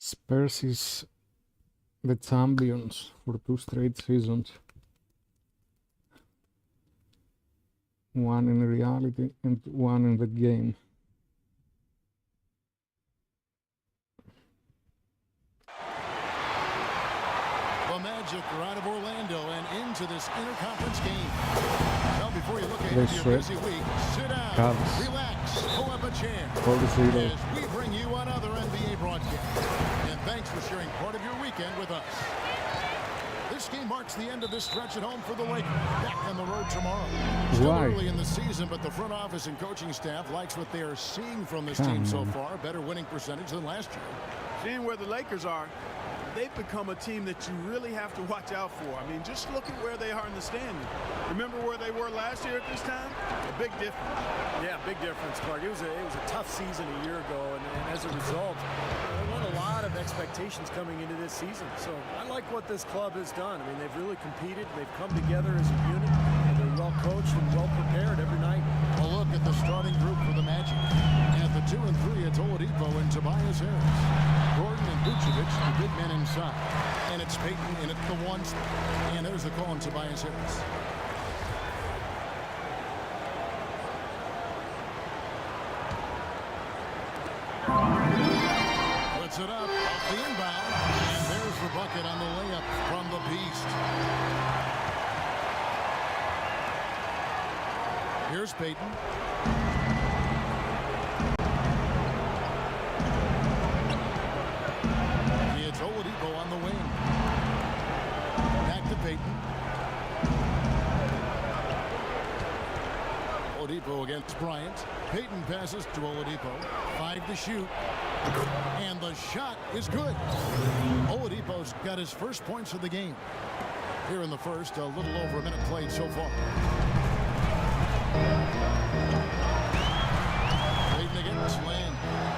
Spurs is the champions for 2 straight seasons. One in reality and one in the game. The Magic are out of Orlando and into this interconference game. Now, before you look ahead They to your sweat. busy week, sit down, Cavs. relax, pull up a chair. 4-0. As we bring you another NBA broadcast. And thanks for sharing part of your weekend with us. This game marks the end of this stretch at home for the Lakers. Back on the road tomorrow. Still Why? early in the season, but the front office and coaching staff likes what they are seeing from this team so far. Better winning percentage than last year. Seeing where the Lakers are, they've become a team that you really have to watch out for. I mean, just look at where they are in the standing. Remember where they were last year at this time? A big difference. Yeah, big difference, Clark. It was a tough season a year ago, and as a result, there weren't a lot of expectations coming into this season. So I like what this club has done. I mean, they've really competed. They've come together as a unit. And they're well coached and well prepared every night. A look at the starting group for the Magic. At the 2 and 3, it's Oladipo and Tobias Harris. Gordon and Vucevic, the big men inside. And it's Peyton in at the 1. And there's the call on Tobias Harris. Puts it up, off the inbound. And there's the bucket on the layup from the Beast. Here's Peyton. It's Oladipo on the wing. Back to Peyton. Oladipo against Bryant. Peyton passes to Oladipo. 5 to shoot. And the shot is good. Oladipo's got his first points of the game. Here in the first, a little over a minute played so far. Peyton against Lynn.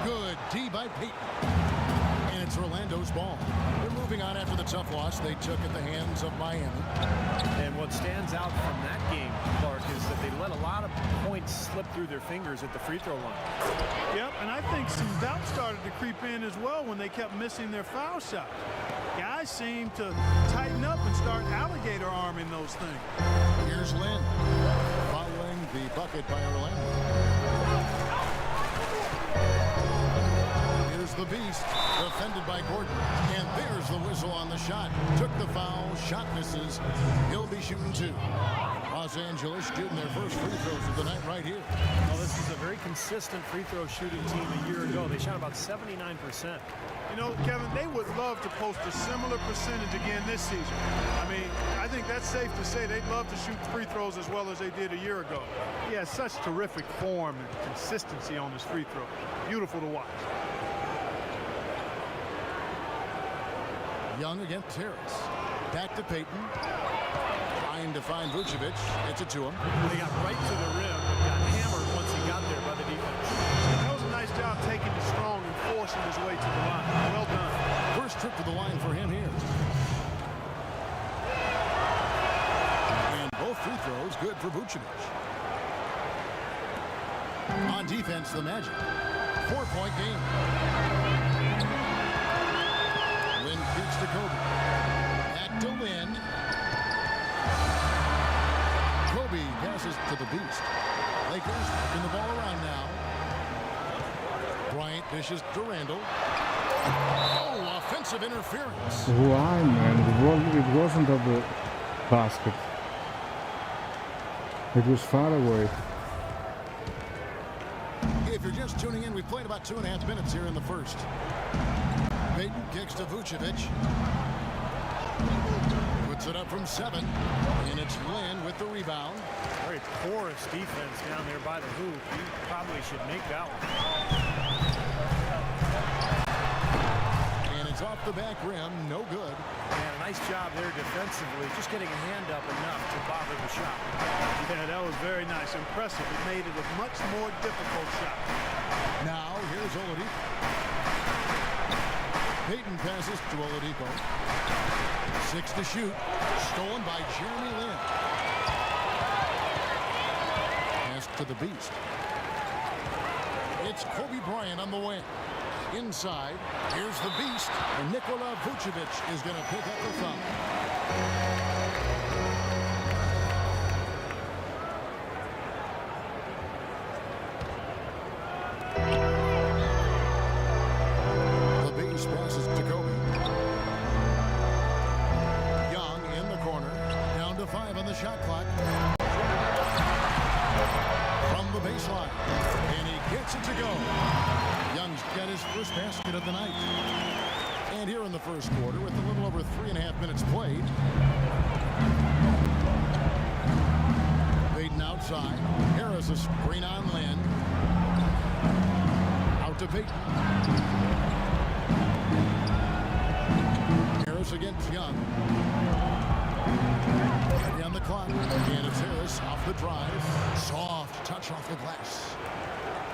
Good D by Peyton. And it's Orlando's ball. They're moving on after the tough loss they took at the hands of Miami. And what stands out from that game, Clark, is that they let a lot of points slip through their fingers at the free throw line. Yep, and I think some doubt started to creep in as well when they kept missing their foul shot. Guys seem to tighten up and start alligator arming those things. Here's Lynn following the bucket by Orlando. Here's the Beast, defended by Gordon. And there's the whistle on the shot. Took the foul, shot misses. He'll be shooting 2. Los Angeles shooting their first free throws of the night right here. Well, this is a very consistent free throw shooting team a year ago. They shot about 79%. You know, Kevin, they would love to post a similar percentage again this season. I mean, I think that's safe to say they'd love to shoot free throws as well as they did a year ago. He has such terrific form and consistency on his free throw. Beautiful to watch. Young against Harris. Back to Peyton. Trying to find Vucevic. Gets it to him. They got right to the rim and got hammered once he got there by the defense. That was a nice job taking it strong and forcing his way to the line. Well done. First trip to the line for him here. And both free throws good for Vucevic. On defense, the Magic. 4-point game. Lynn kicks to Kobe. Back to Lynn. Kobe passes to the Beast. Lakers working the ball around now. Bryant dishes to Randall. Oh, offensive interference. Why, man? It wasn't at the basket. It was far away. If you're just tuning in, we've played about 2.5 minutes here in the first. Payton kicks to Vucevic. Puts it up from 7. And it's Lynn with the rebound. Very porous defense down there by the hoop. You probably should make that one. And it's off the back rim. No good. And a nice job there defensively, just getting a hand up enough to bother the shot. Yeah, that was very nice. Impressive. It made it a much more difficult shot. Now, here's Oladipo. Payton passes to Oladipo. 6 to shoot. Stolen by Jeremy Lin. Pass to the Beast. It's Kobe Bryant on the wing. Inside, here's the Beast. And Nikola Vucevic is going to pick up the foul. The Beast passes to Kobe. Young in the corner. Down to 5 on the shot clock. From the baseline. And he gets it to go. Young's got his first basket of the night. And here in the first quarter, with a little over 3.5 minutes played. Payton outside. Harris a screen on Lynn. Out to Payton. Harris against Young. Ready on the clock. And it's Harris off the drive. Soft touch off the glass.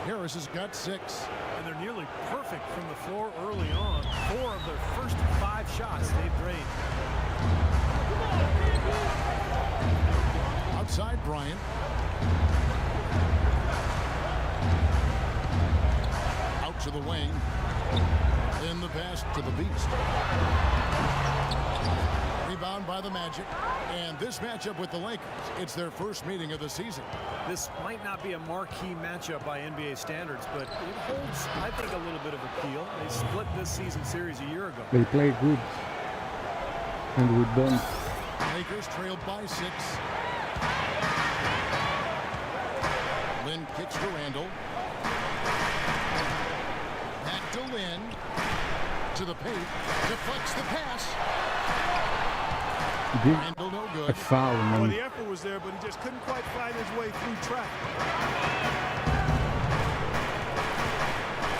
Harris has got 6. And they're nearly perfect from the floor early on. 4 of their first 5 shots they've drained. Outside Bryant. Out to the wing. In the pass to the Beast. Rebound by the Magic. And this matchup with the Lakers, it's their first meeting of the season. This might not be a marquee matchup by NBA standards, but it holds, I think, a little bit of appeal. They split this season series a year ago. They play good. And we don't. Lakers trailed by 6. Lynn kicks to Randall. Back to Lynn. To the paint. Deflects the pass. Randall no A good. foul, Well, man. the effort was there, but he just couldn't quite fight his way through traffic.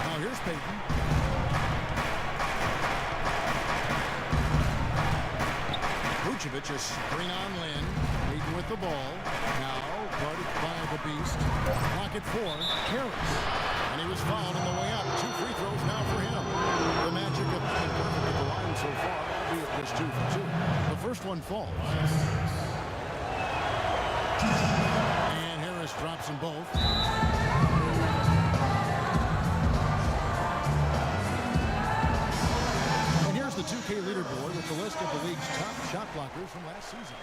Now here's Payton. Vucevic is screen on Lynn. Payton with the ball. Now guarded by the Beast. Pocket 4. Harris. And he was fouled on the way up. 2 free throws now for him. The Magic have been perfect at the line so far, albeit just 2 for 2. The first one falls. And Harris drops them both. And here's the 2K leaderboard with the list of the league's top shot blockers from last season.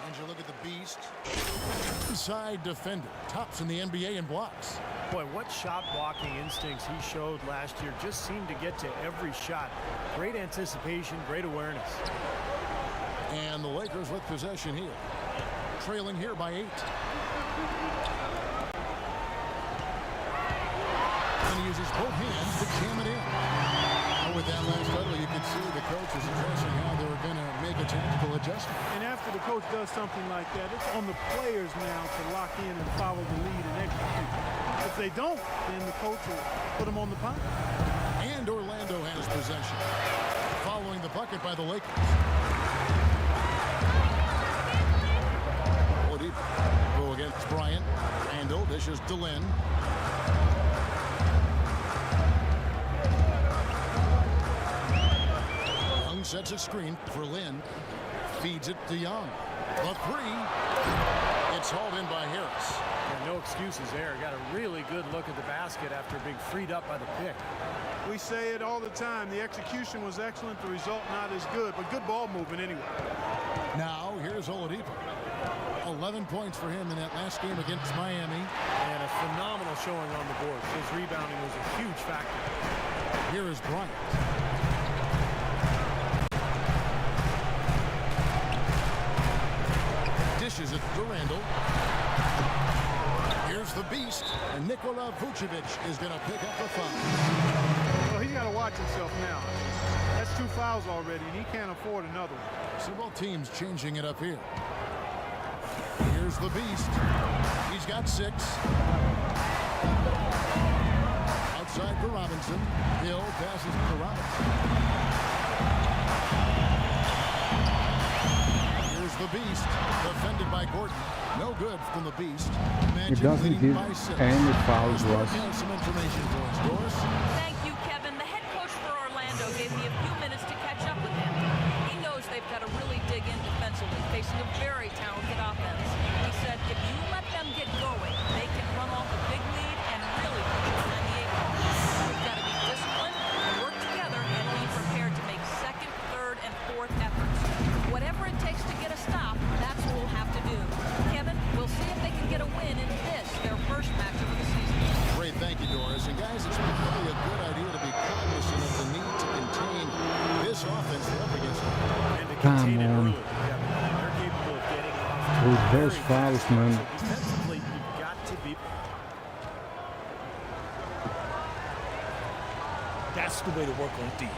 And you look at the Beast, inside defender, tops in the NBA in blocks. Boy, what shot blocking instincts he showed last year. Just seemed to get to every shot. Great anticipation, great awareness. And the Lakers with possession here, trailing here by 8. And he uses both hands to jam it in. And with that last huddle, you could see the coach was addressing how they were going to make a tactical adjustment. And after the coach does something like that, it's on the players now to lock in and follow the lead and execute. If they don't, then the coach will put them on the pile. And Orlando has possession, following the bucket by the Lakers. Oladipo against Bryant. Randall dishes to Lynn. Young sets a screen for Lynn. Feeds it to Young. The 3. It's hauled in by Harris. And no excuses there. Got a really good look at the basket after being freed up by the pick. We say it all the time. The execution was excellent. The result not as good, but good ball movement anyway. Now, here's Oladipo. 11 points for him in that last game against Miami. And a phenomenal showing on the board. His rebounding was a huge factor. Here is Bryant. Dishes it to Randall. beast, and Nikola Vucevic is going to pick up the foul. Well, he's got to watch himself now. That's 2 fouls already, and he can't afford another one. So both teams changing it up here. Here's the beast. He's got 6. Outside for Robinson. Hill passes to Robinson. Here's the beast. Defended by Gordon. No good from the beast. It doesn't give any fouls to us. Some information for us, Doris. Thank you, Kevin. The head coach for Orlando gave me a few minutes to catch up with him. He knows they've got to really dig in defensively, facing a very talented offense. He said if you let them get going, they can run off a big lead and really put you behind the 8 ball. We've got to be disciplined, work together, and be prepared to make second, third, and fourth efforts. Whatever it takes to get a stop, that's what we'll have to do. Kevin, we'll see if they can get a win in this, their first match of the season. Great, thank you, Doris. And guys, it's probably a good idea to be cognizant of the need to contain this offense they're up against. And to Come contain it on. early. They're capable of getting off. With those fouls, man. So defensively, you've got to be. That's the way to work on D.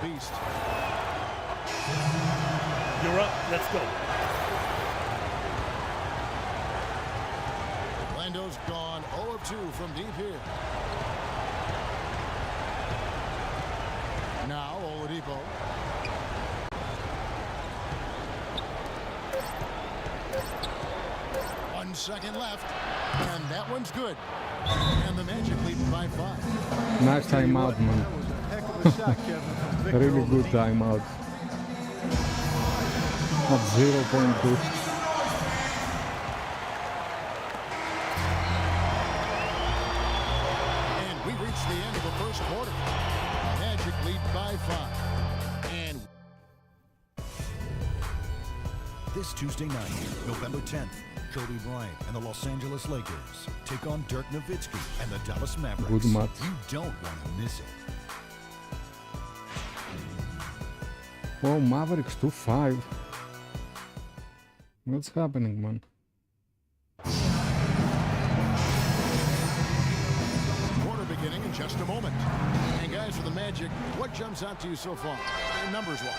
Beast. You're up. Let's go. Orlando's gone 0 of 2 from deep here. Now Oladipo. One second left, and that one's good. And the Magic lead by 5. Nice timeout, man. That was a heck of a shot, Kevin. from Victor Really good Oladipo. timeout. At 0.2. And we reached the end of the first quarter. Magic lead by 5. And This Tuesday night, November 10th, Kobe Bryant and the Los Angeles Lakers take on Dirk Nowitzki and the Dallas Mavericks. Good match. You don't want to miss it. Oh, Mavericks 2-5. What's happening, man? quarter beginning in just a moment. And guys, for the Magic, what jumps out to you so far, numbers-wise?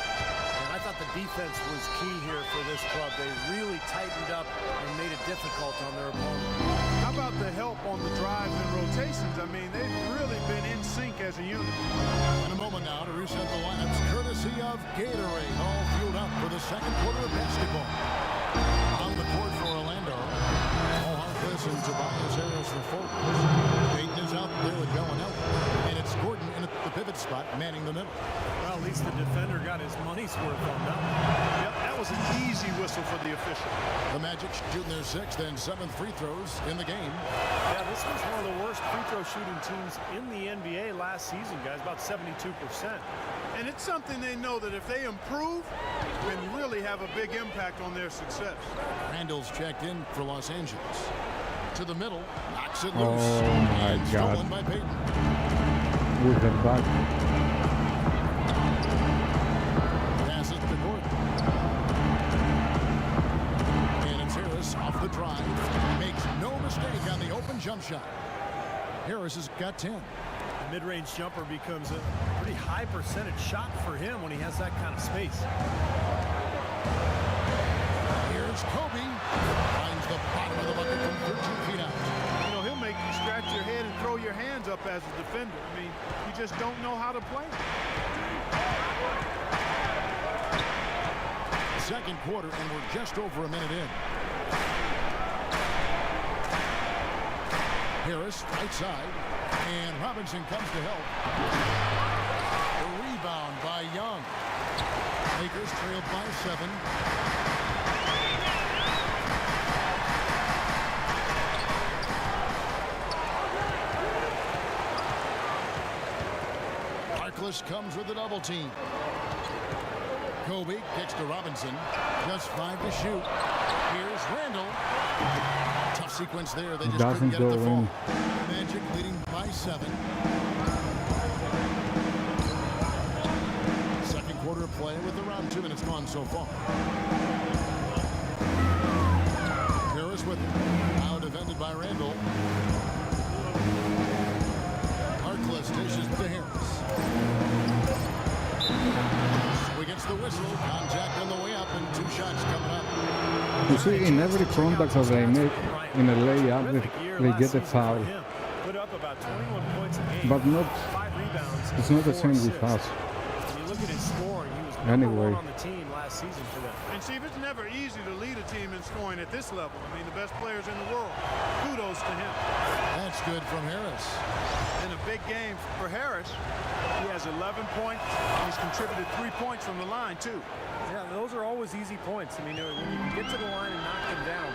And I thought the defense was key here for this club. They really tightened up and made it difficult on their opponent. How about the help on the drives and rotations? I mean, they've really been in sync as a unit. In a moment now to reset the lineups, courtesy of Gatorade, all fueled up for the second quarter of basketball. On the court for Orlando, Paul Harkless and Tobias Harris the forwards. Payton is out there with Bellinelli, and it's Gordon in at the pivot spot, manning the middle. Well, at least the defender got his money's worth on that one. Yep, that was an easy whistle for the official. The Magic shooting their 6th and 7th free throws in the game. Yeah, this was one of the worst free throw shooting teams in the NBA last season, guys, about 72%. And it's something they know that if they improve, can really have a big impact on their success. Randall's checked in for Los Angeles. To the middle, knocks it loose. Oh my and God. stolen by Payton. With the back. Passes to Gordon. And it's Harris off the drive. Makes no mistake on the open jump shot. Harris has got 10. The mid-range jumper becomes a pretty high percentage shot for him when he has that kind of space. Here's Kobe. Finds the bottom of the bucket from 13 feet out. You know, he'll make you scratch your head and throw your hands up as a defender. I mean, you just don't know how to play. Second quarter, and we're just over a minute in. Harris, right side, and Robinson comes to help. The rebound by Young. Lakers trailed by 7. Harkless comes with a double team. Kobe kicks to Robinson. Just 5 to shoot. Here's Randall. Tough sequence there. They just couldn't Doesn't get it to go fall. in. Magic leading by 7. Second quarter of play with around 2 minutes gone so far. Harris with it. You see, in every contact that they make in a layup, they get a foul. Put up about 21 points a game. But not, 5 rebounds. it's not the 4 same with assists. us. When you look at his scoring, he was number Anyway. 1 on the team last season for them. And Steve, it's never easy to lead a team in scoring at this level. I mean, the best players in the world. Kudos to him. That's good from Harris. In a big game for Harris, he has 11 points. He's contributed 3 points from the line, too. Yeah, those are always easy points. I mean, when you can get to the line and knock them down,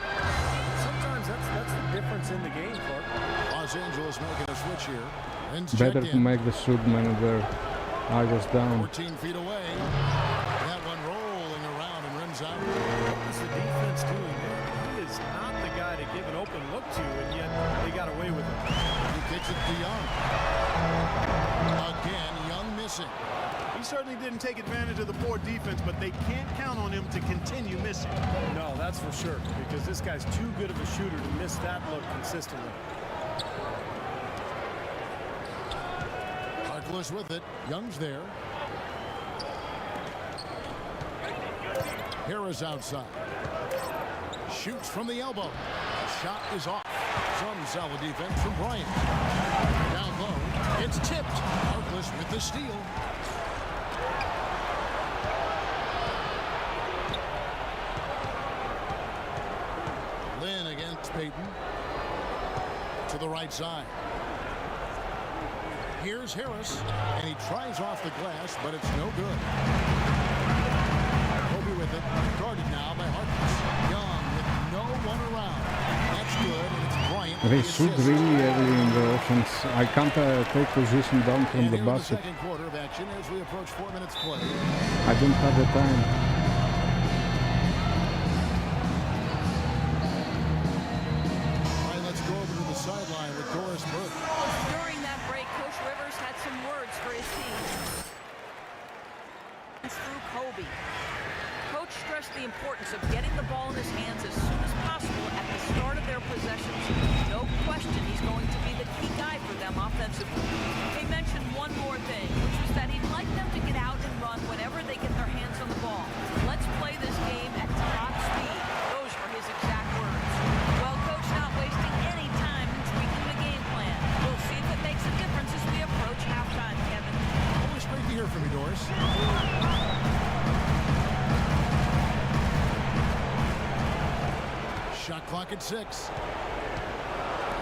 sometimes that's the difference in the game, Clark. Los Angeles making a switch here. Ends Better checked to in. make the shoot man there. I was down. 14 feet away. That one rolling around and rims out. What's the defense doing there? He is not the guy to give an open look to, and yet they got away with it. He kicks it to Young. Again, Young missing. He certainly didn't take advantage of the poor defense, but they can't count on him to continue missing. No, that's for sure, because this guy's too good of a shooter to miss that look consistently. Harkless with it. Young's there. Harris outside. Shoots from the elbow. Shot is off. Some solid defense from Bryant. Down low. It's tipped. Harkless with the steal. Lynn against Payton. To the right side. Here's Harris, and he tries off the glass, but it's no good. Kobe with it, guarded now by Harkless. Young with no one around. That's good, and it's Bryant. They shoot really early in the offense. I can't take position down from And the here in the basket. second quarter of action as we approach 4 minutes play. I don't have the time. All right, let's go over to the sideline with Doris Burke. During that break, Coach Rivers had some words for his team. Through Kobe. Coach stressed the importance of getting the ball in his hands as soon as possible at the start of their possessions. No question he's going to be the key guy for them offensively. He mentioned one more thing, which was that he'd like them to get out and run whenever they get their hands on the ball. Let's play this game at top speed. Those were his exact words. Well, Coach not wasting any time in tweaking the game plan. We'll see if it makes a difference as we approach halftime, Kevin. Always great to hear from you, Doris. Shot clock at 6.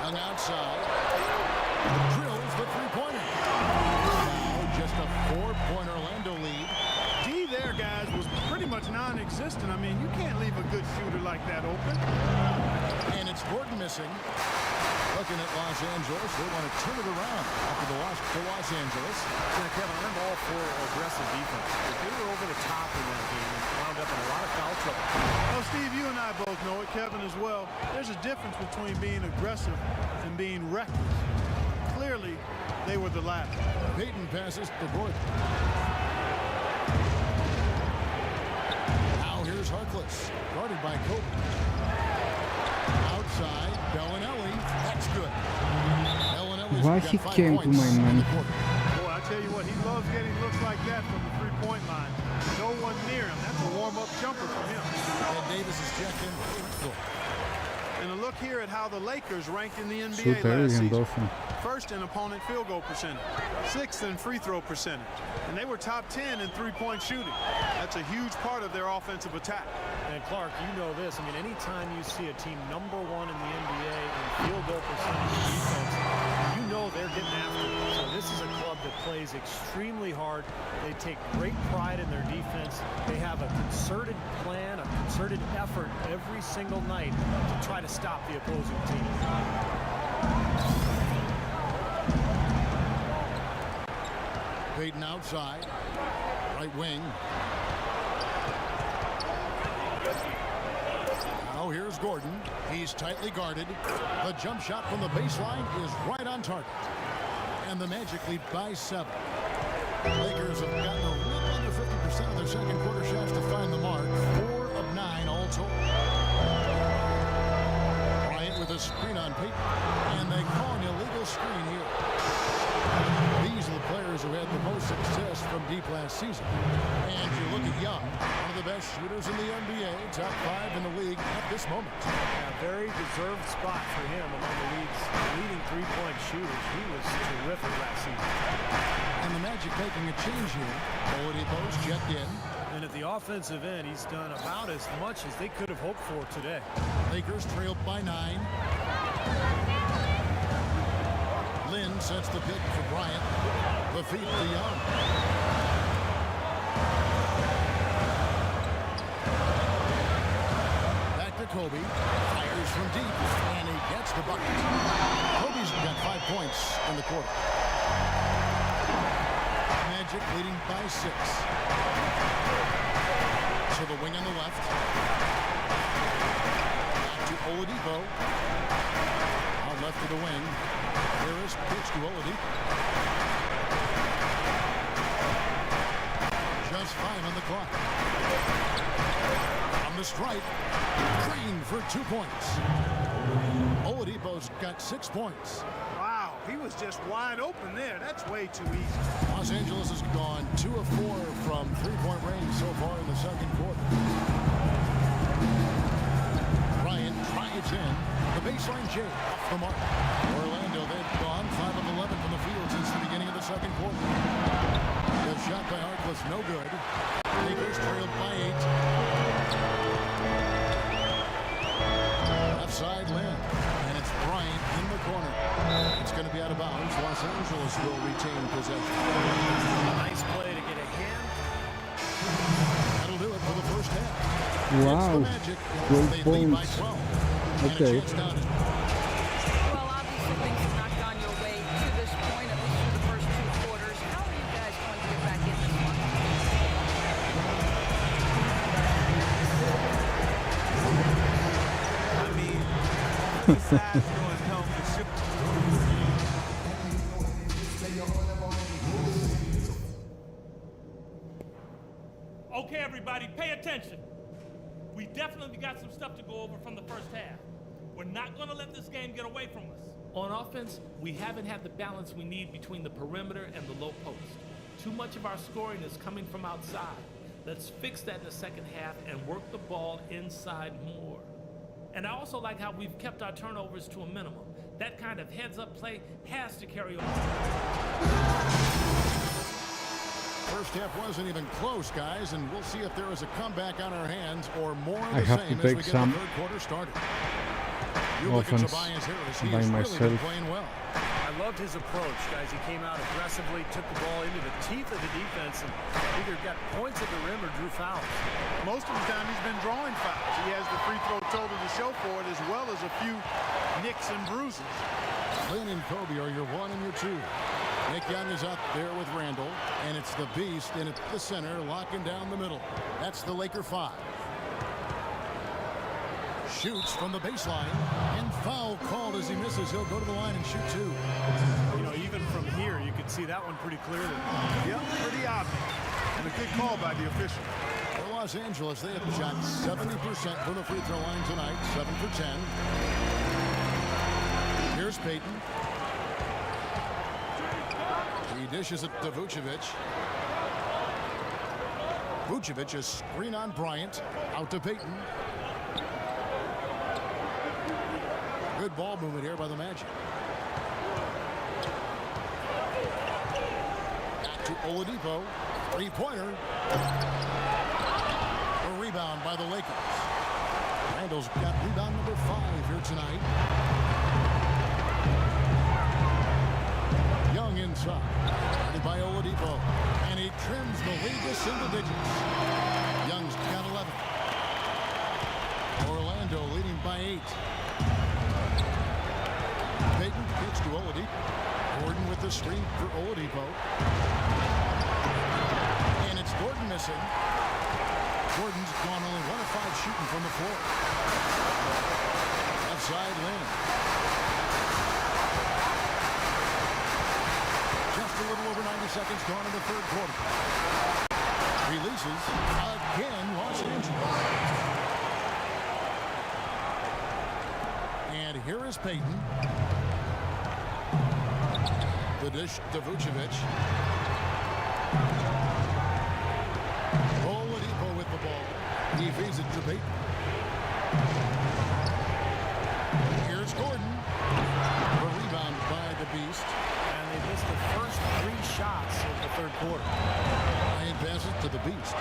Young outside. Drills the three-pointer. Now just a 4-point Orlando lead. D there, guys, was pretty much non-existent. I mean, you can't leave a good shooter like that open. And it's Gordon missing. Looking at Los Angeles, they want to turn it around after the loss to Los Angeles. Yeah, Kevin, I'm all for aggressive defense. But they were over the top in that game and wound up in a lot of foul trouble. Well, Steve, you and I both know it, Kevin as well. There's a difference between being aggressive and being reckless. Clearly, they were the latter. Payton passes to Gordon. Now here's Harkless, guarded by Kobe. Outside, Bellinelli. That's good. Bellinelli's Why got he 5 came to points my in man? the quarter. Boy, I tell you what, he loves getting looks like that from the three-point line. No one near him. That's a warm-up jumper for him. And Davis is checked in. And a look here at how the Lakers ranked in the NBA Shoot early last and season. often. First in opponent field goal percentage, 6th in free throw percentage, and they were top 10 in three-point shooting. That's a huge part of their offensive attack. And Clark, you know this. I mean, anytime you see a team #1 in the NBA in field goal percentage defense, you know they're getting after it. So this is a club that plays extremely hard. They take great pride in their defense. They have a concerted plan, a concerted effort every single night to try to stop the opposing team. Payton outside, right wing. Now here's Gordon. He's tightly guarded. The jump shot from the baseline is right on target. And the Magic lead by 7. Lakers have gotten a little under 50% of their second quarter shots to find the mark. 4 of 9 all told. Bryant with a screen on Payton. And they call an illegal screen here. These are the players players who had the most success from deep last season. And you look at Young, one of the best shooters in the NBA, top 5 in the league at this moment. A very deserved spot for him among the league's leading three-point shooters. He was terrific last season. And the Magic making a change here. Oladipo's checked in. And at the offensive end, he's done about as much as they could have hoped for today. Lakers trailed by 9. Lynn sets the pick for Bryant. The feed to Young. Back to Kobe. Fires from deep. And he gets the bucket. Kobe's got 5 points in the quarter. Magic leading by 6. To the wing on the left. Back to Oladipo. On left to the wing. Harris pitch to Oladipo. Just 5 on the clock. On the strike. Green for 2 points. Oladipo's got 6 points. Wow, he was just wide open there. That's way too easy. Los Angeles has gone 2 of 4 from three-point range so far in the second quarter. Bryant drives in. The baseline J off the mark. Orlando, they've gone 5 of 11 from the field since the beginning of the second quarter. The shot by Harkless, no good. Lakers trailed by 8. Left side Lynn. And it's Bryant in the corner. It's going to be out of bounds. Los Angeles will retain possession. Nice play to get a hand. That'll do it for the first half. Wow. It's the Magic. 12 They lead by points. 12. Okay. Well, obviously things have not gone your way to this point, at least through the first 2 quarters. How are you guys going to get back in this one? I mean, besides going home to ship. Okay, everybody, pay attention. We definitely got some stuff to go over from the first half. We're not going to let this game get away from us. On offense, we haven't had the balance we need between the perimeter and the low post. Too much of our scoring is coming from outside. Let's fix that in the second half and work the ball inside more. And I also like how we've kept our turnovers to a minimum. That kind of heads-up play has to carry over. First half wasn't even close, guys, and we'll see if there is a comeback on our hands or more of I the have same to as we take get some the third quarter started. You look at offense Tobias Harris, he by has really myself. been playing well. I loved his approach, guys. He came out aggressively, took the ball into the teeth of the defense, and either got points at the rim or drew fouls. Most of the time he's been drawing fouls. He has the free throw total to show for it, as well as a few nicks and bruises. Lynn and Kobe are your 1 and your 2. Nick Young is out there with Randall, and it's the Beast in at the center, locking down the middle. That's the Laker 5. Shoots from the baseline, and foul called as he misses. He'll go to the line and shoot 2. You know, even from here, you could see that one pretty clearly. Yep, pretty obvious. And a good call by the official. For Los Angeles, they have shot 70% from the free throw line tonight, 7 for 10. Here's Payton. He dishes it to Vucevic. Vucevic is screen on Bryant. Out to Payton. Good ball movement here by the Magic. Back to Oladipo. Three-pointer. A rebound by the Lakers. Randall's got rebound number 5 here tonight. Young inside. Guarded by Oladipo. And he trims the lead to single digits. Young's got 11. Orlando leading by 8. Payton pitch to Oladipo. Gordon with the screen for Oladipo. And it's Gordon missing. Gordon's gone only 1 of 5 shooting from the floor. Left side Lynn. Just a little over 90 seconds gone in the third quarter. Releases again, Los Angeles. And here is Payton. The dish to Vucevic. Oladipo with the ball. He feeds it to Payton. Here's Gordon. The rebound by the Beast. And they missed the first 3 shots of the third quarter. Bryant passes to the Beast.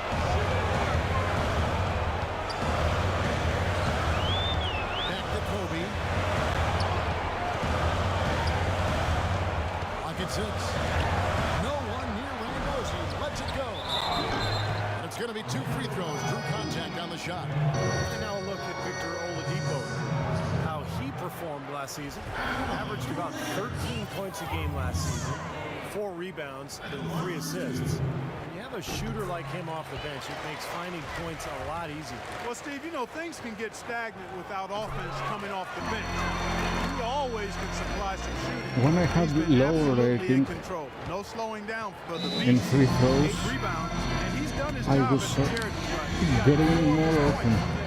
Back to Kobe. Pocket 6. No one near Randall as he lets it go. And it's going to be 2 free throws. Drew contact on the shot. And now look at Victor Oladipo. How he performed last season. Averaged about 13 points a game last season. 4 rebounds and 3 assists. When you have a shooter like him off the bench, it makes finding points a lot easier. Well, Steve, you know, things can get stagnant without offense coming off the bench. He always can supply some shooting. When I had He's been low absolutely rating in control. No slowing down for the in Beast. free throws, 8 rebounds, and he's done his I job was at the charity stripe. He's got getting 4 more points often. from there.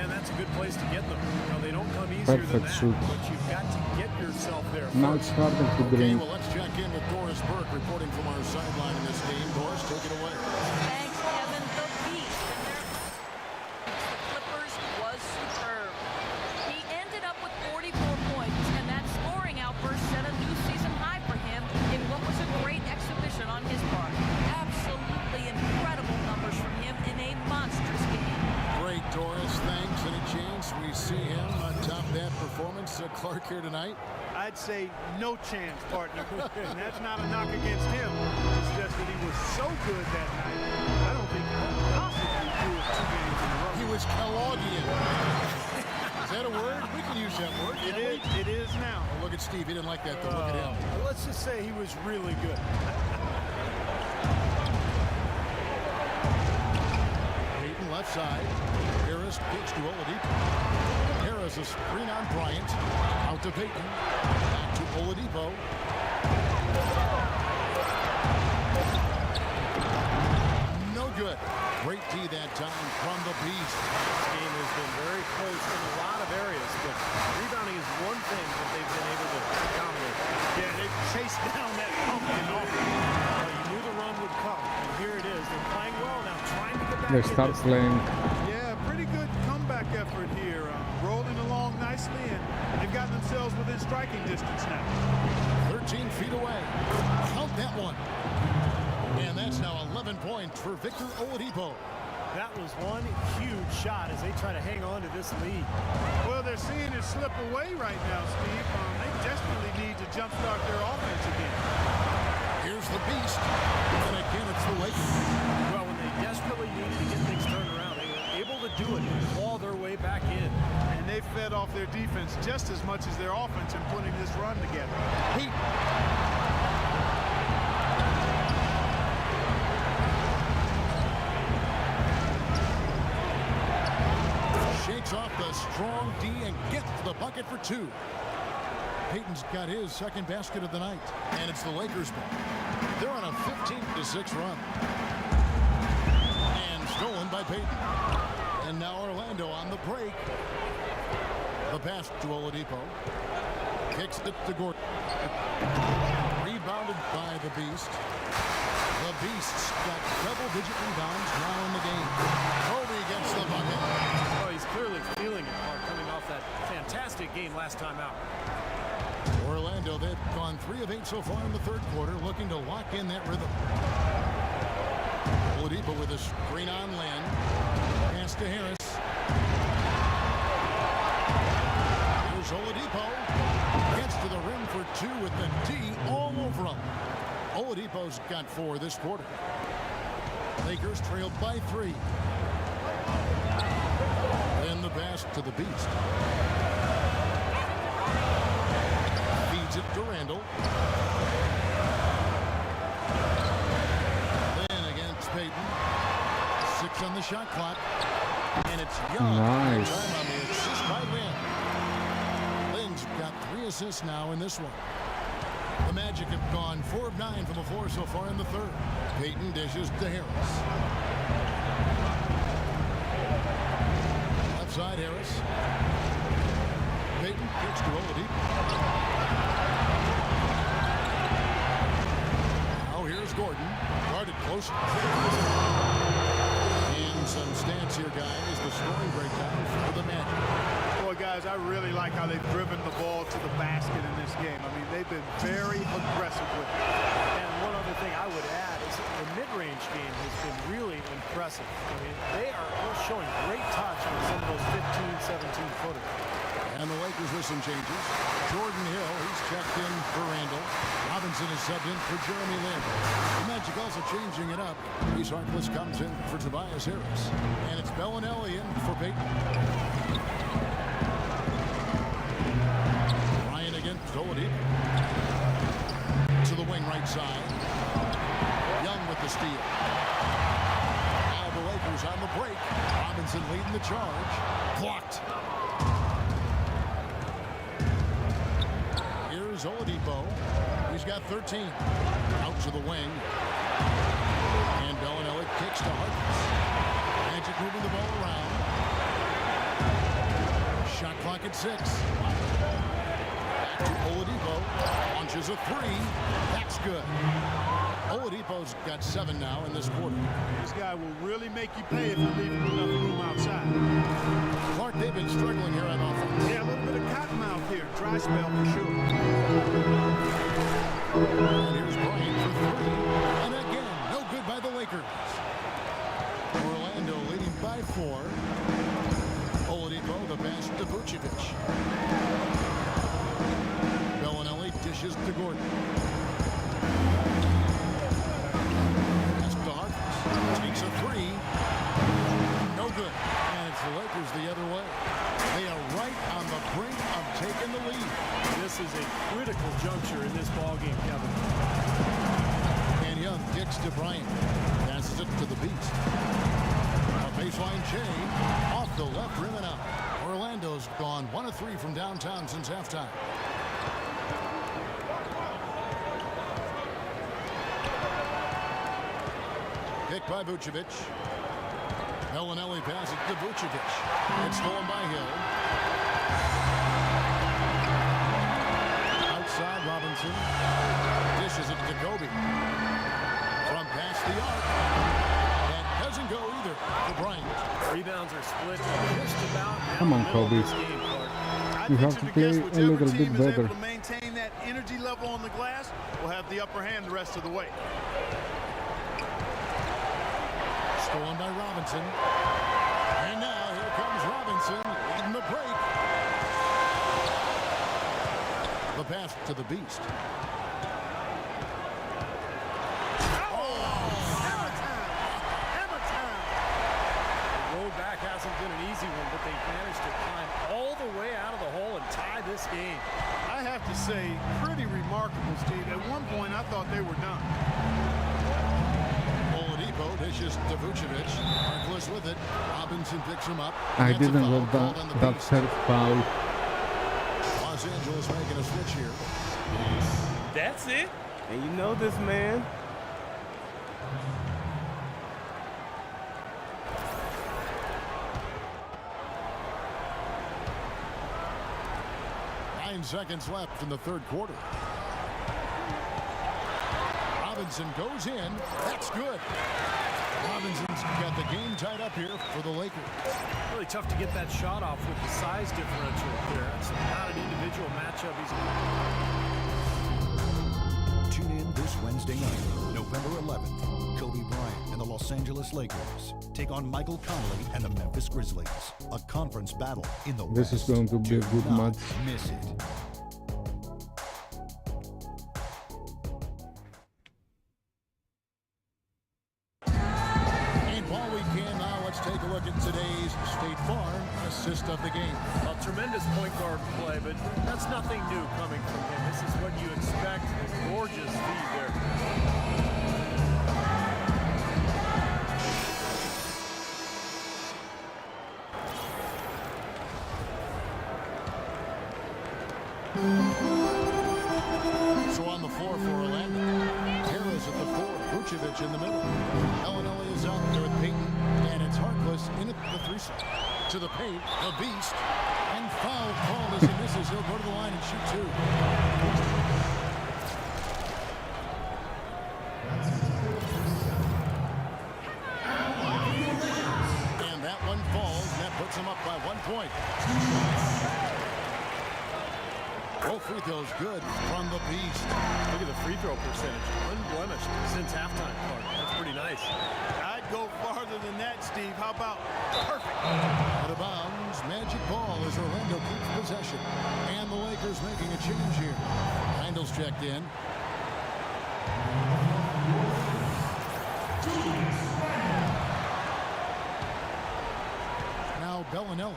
And that's a good place to get them. You know, they don't come easier than Perfect that. shoot. But you've got to get yourself there Now first. it's harder to Okay, drink. well, let's check in with Doris Burke reporting from our sideline in this game. Doris, take it away. Thanks, Kevin. The Beast and their the Clippers was superb. He ended up with 44 points, and that scoring outburst set a new season high for him in what was a great exhibition on his part. Absolutely incredible numbers from him in a monstrous game. Great, Doris. Thanks. Any chance we see him top that performance at Clark here tonight? I'd say no chance, partner. And that's not a knock against him. It's just that he was so good that night. I don't think he could possibly do it 2 games in a row. He was Kellogghian. Is that a word? We can use that word. It is. It is now. Oh, look at Steve. He didn't like that, though. Look at him. Let's just say he was really good. Payton left side. Harris kicks to Oladipo. Harris a screen on Bryant. Out to Payton. Back to Oladipo. No good. Great D that time from the Beast. This game has been very close in a lot of areas, but rebounding is one thing that they've been able to accommodate. Yeah, they chased down that pumpkin offense. You knew the run would come, and here it is. They're playing well now, trying to get back They in start this. playing. Yeah, pretty good comeback effort here. Rolling along nicely, and they've gotten themselves within striking distance now. 13 feet away. Count that one. And that's now 11 points for Victor Oladipo. That was one huge shot as they try to hang on to this lead. Well, they're seeing it slip away right now, Steve. They desperately need to jumpstart their offense again. Here's the Beast. And again, it's the Lakers. Well, when they desperately needed to get things turned around, they were able to do it and claw their way back in. And they fed off their defense just as much as their offense in putting this run together. Heat. Shakes off the strong D and gets to the bucket for 2. Payton's got his second basket of the night. And it's the Lakers ball. They're on a 15-6 run. And stolen by Payton. And now Orlando on the break. The pass to Oladipo. Kicks it to Gordon. Rebounded by the Beast. The Beast's got double-digit rebounds now in the game. Kobe gets the bucket. Oh, he's clearly feeling it, Mark, coming off that fantastic game last time out. Orlando, they've gone 3 of 8 so far in the third quarter, looking to lock in that rhythm. Oladipo with a screen on Len. Pass to Harris. Here's Oladipo. Gets to the rim for 2 with the D all over him. Oladipo's got 4 this quarter. Lakers trailed by 3. Then the pass to the Beast. Feeds it to Randall. Then against Payton. 6 on the shot clock. And it's Young. Nice. Time on the assist by Lynn. Lynn's got 3 assists now in this one. The Magic have gone 4 of 9 from the floor so far in the third. Payton dishes to Harris. Left side Harris. Payton kicks to Oladipo. Now here's Gordon. Guarded motion. And some stats here, guys. The scoring breakdown for the Magic. Boy, guys, I really like how they've driven the ball to the basket in this game. I mean, they've been very aggressive with it. And one other thing I would add is the mid-range game has been really impressive. I mean, they're showing great touch on some of those 15, 17-footers. And the Lakers with some changes. Jordan Hill, he's checked in for Randall. Robinson is subbed in for Jeremy Lin. The Magic also changing it up. Reese Harkless comes in for Tobias Harris. And it's Bellinelli in for Peyton. Ryan against Oladipo. To the wing right side. Young with the steal. Now the Lakers on the break. Robinson leading the charge. Blocked. Here's Oladipo. He's got 13. Out to the wing. And Bellinelli kicks to Harkless. Magic moving the ball around. Shot clock at 6. Back to Oladipo. Launches a 3. That's good. Oladipo's got 7 now in this quarter. This guy will really make you pay if you leave him enough room outside. Clark, they've been struggling here on offense. Yeah, a little bit of cottonmouth here. Dry spell for sure. And here's Bryant for 3. And again, no good by the Lakers. Orlando leading by 4. Oladipo, the pass to Vucevic. Bellinelli dishes to Gordon. Pass to Harkless. Takes a 3. No good. And it's the Lakers the other way. They are right on the brink of taking the lead. This is a critical juncture in this ballgame, Kevin. And Young kicks to Bryant. Passes it to the Beast. A baseline chain off the left rim and out. Orlando's gone 1 of 3 from downtown since halftime. Picked by Vucevic. Bellinelli passes to Vucevic. It's stolen by Hill. Outside Robinson. Dishes it to Kobe. From past the arc. That doesn't go either for Bryant. Rebounds are split just about down Come on, the middle of Kobe. this game, Clark. You have to play a little bit better. To maintain that energy level on the glass will have the upper hand the rest of the way. Stolen by Robinson. And now here comes Robinson leading the break. The pass to the Beast. Back hasn't been an easy one, but they've managed to climb all the way out of the hole and tie this game. I have to say, pretty remarkable, Steve. At one point, I thought they were done. Oladipo dishes to Vucevic. Harkless with it. Robinson picks him up. I Gets a didn't foul get called on the that Beast. third foul. Los Angeles making a switch here. That's it. And you know this, man. Seconds left in the third quarter. Robinson goes in. That's good. Robinson's got the game tied up here for the Lakers. Really tough to get that shot off with the size differential there. It's not an individual matchup. Tune in this Wednesday night, November 11th. Kobe Bryant and the Los Angeles Lakers take on Michael Conley and the Memphis Grizzlies. A conference battle in the This is going to be a good match. Miss it. Take a look at today's State Farm assist of the game. A tremendous point guard play, but that's nothing new coming from him. This is what you expect. A gorgeous feed there. So on the floor for Orlando. Harris at the 4. Vucevic in the middle. Bellinelli is out there with Peyton. And it's Harkless in at the 3 side. To the paint, the Beast. And foul called as he misses. He'll go to the line and shoot 2. Both free throws good from the Beast. Look at the free throw percentage. Unblemished since halftime, Clark. That's pretty nice. I'd go farther than that, Steve. How about perfect? Out of bounds, magic ball as Orlando keeps possession. And the Lakers making a change here. Randall's checked in. Now Bellinelli.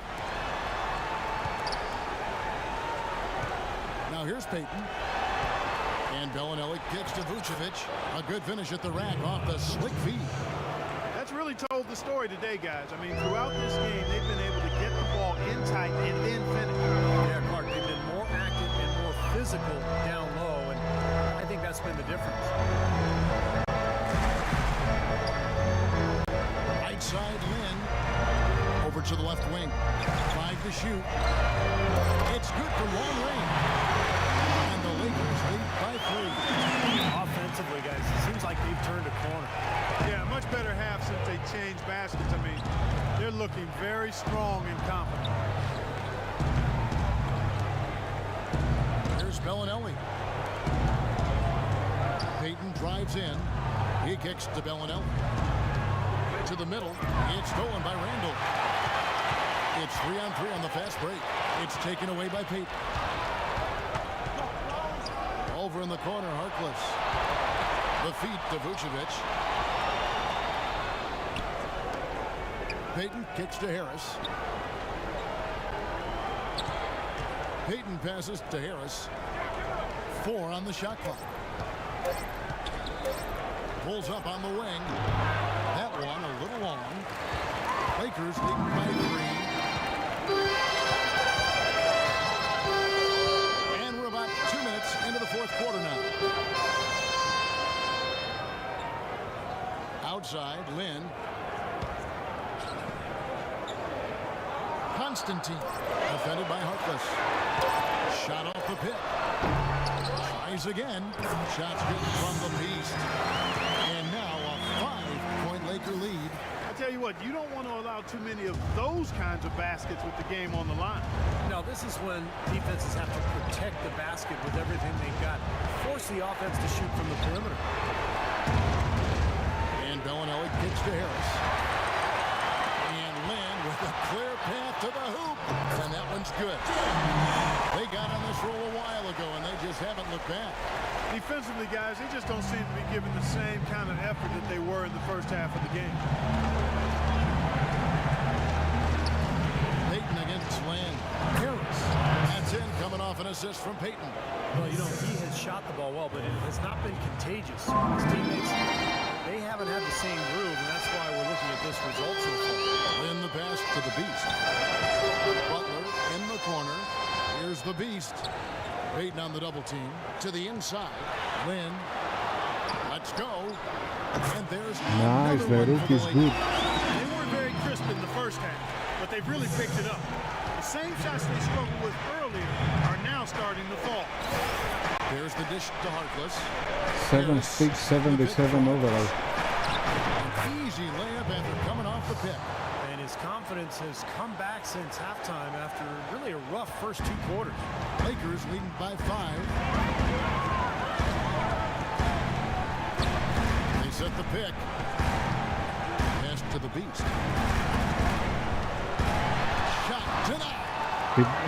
Now here's Payton. And Bellinelli kicks to Vucevic. A good finish at the rack off the slick feed. That's really told the story today, guys. I mean, throughout this game, they've been able to get the ball in tight and then finish. Yeah, Clark, they've been more active and more physical down low, and I think that's been the difference. Right side, Lynn. Over to the left wing. 5 to shoot. It's good from long range. And the Lakers lead by 3. Offensively, guys, it seems like they've turned a corner. Yeah, much better half since they changed baskets. I mean, they're looking very strong and confident. Here's Bellinelli. Payton drives in. He kicks to Bellinelli. To the middle. It's stolen by Randall. It's 3-on-3 on the fast break. It's taken away by Payton. Over in the corner, Harkless. The feet to Vucevic. Payton kicks to Harris. Payton passes to Harris. 4 on the shot clock. Pulls up on the wing. That one a little long. Lakers lead by 3. And we're about 2 minutes into the fourth quarter now. Outside, Lynn. Constantine, defended by Harkless. Shot off the pit. Tries again. Shots good from the Beast. And now a 5-point Laker lead. I tell you what, you don't want to allow too many of those kinds of baskets with the game on the line. No, this is when defenses have to protect the basket with everything they've got. Force the offense to shoot from the perimeter. And Bellinelli kicks to Harris. And Lynn with a clear path to the hoop. And that one's good. They got on this roll a while ago, and they just haven't looked back. Defensively, guys, they just don't seem to be giving the same kind of effort that they were in the first half of the game. Payton against Lynn. Harris. That's in, coming off an assist from Payton. Well, you know, he has shot the ball well, but it has not been contagious. His teammates, they haven't had the same groove, and that's why we're looking at this result so far. Lynn the pass to the Beast. Butler in the corner. Here's the Beast. Payton on the double team. To the inside. Lynn. Let's go. And there's Nice, the rookie's good. They weren't very crisp in the first half, but they've really picked it up. The same shots they struggled with earlier are now starting to fall. There's the dish to Harkless. 7-6, 77 overall. An easy layup after coming off the pick. And his confidence has come back since halftime after really a rough first 2 quarters. Lakers leading by 5. They set the pick. Pass to the Beast. Shot denied.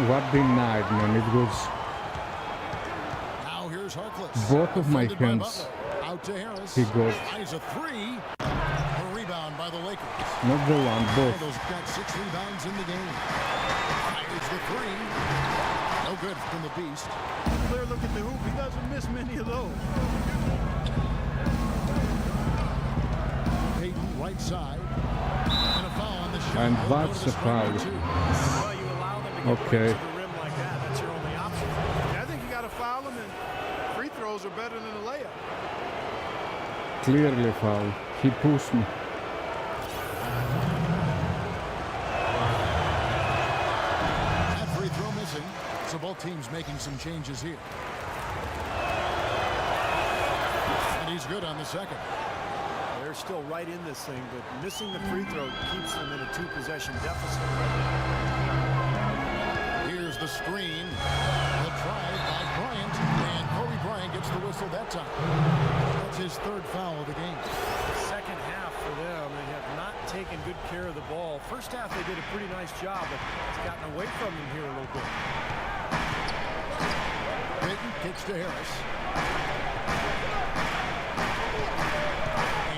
What denied, man? It was Now here's Harkless. both of my Defended by hands. Butler. Out to Harris. He got Eyes a 3. A rebound by the Lakers. not the one, both. Randall's got 6 rebounds in the game. Fires the 3. No good from the Beast. Clear look at the hoop. He doesn't miss many of those. Payton right side. And a foul on the shot. And He'll go to that's the a foul. screen for 2. Well, you allow them to get Okay. to the rim like that. That's your only option. I think you got to foul him, and free throws are better than a layup. Clearly foul. He pushed me. That free throw missing. So both teams making some changes here. And he's good on the second. They're still right in this thing, but missing the free throw keeps them in a 2-possession deficit. Here's the screen. The try by gets the whistle that time. That's his third foul of the game. Second half for them, they have not taken good care of the ball. First half they did a pretty nice job, but it's gotten away from them here a little bit. Payton kicks to Harris.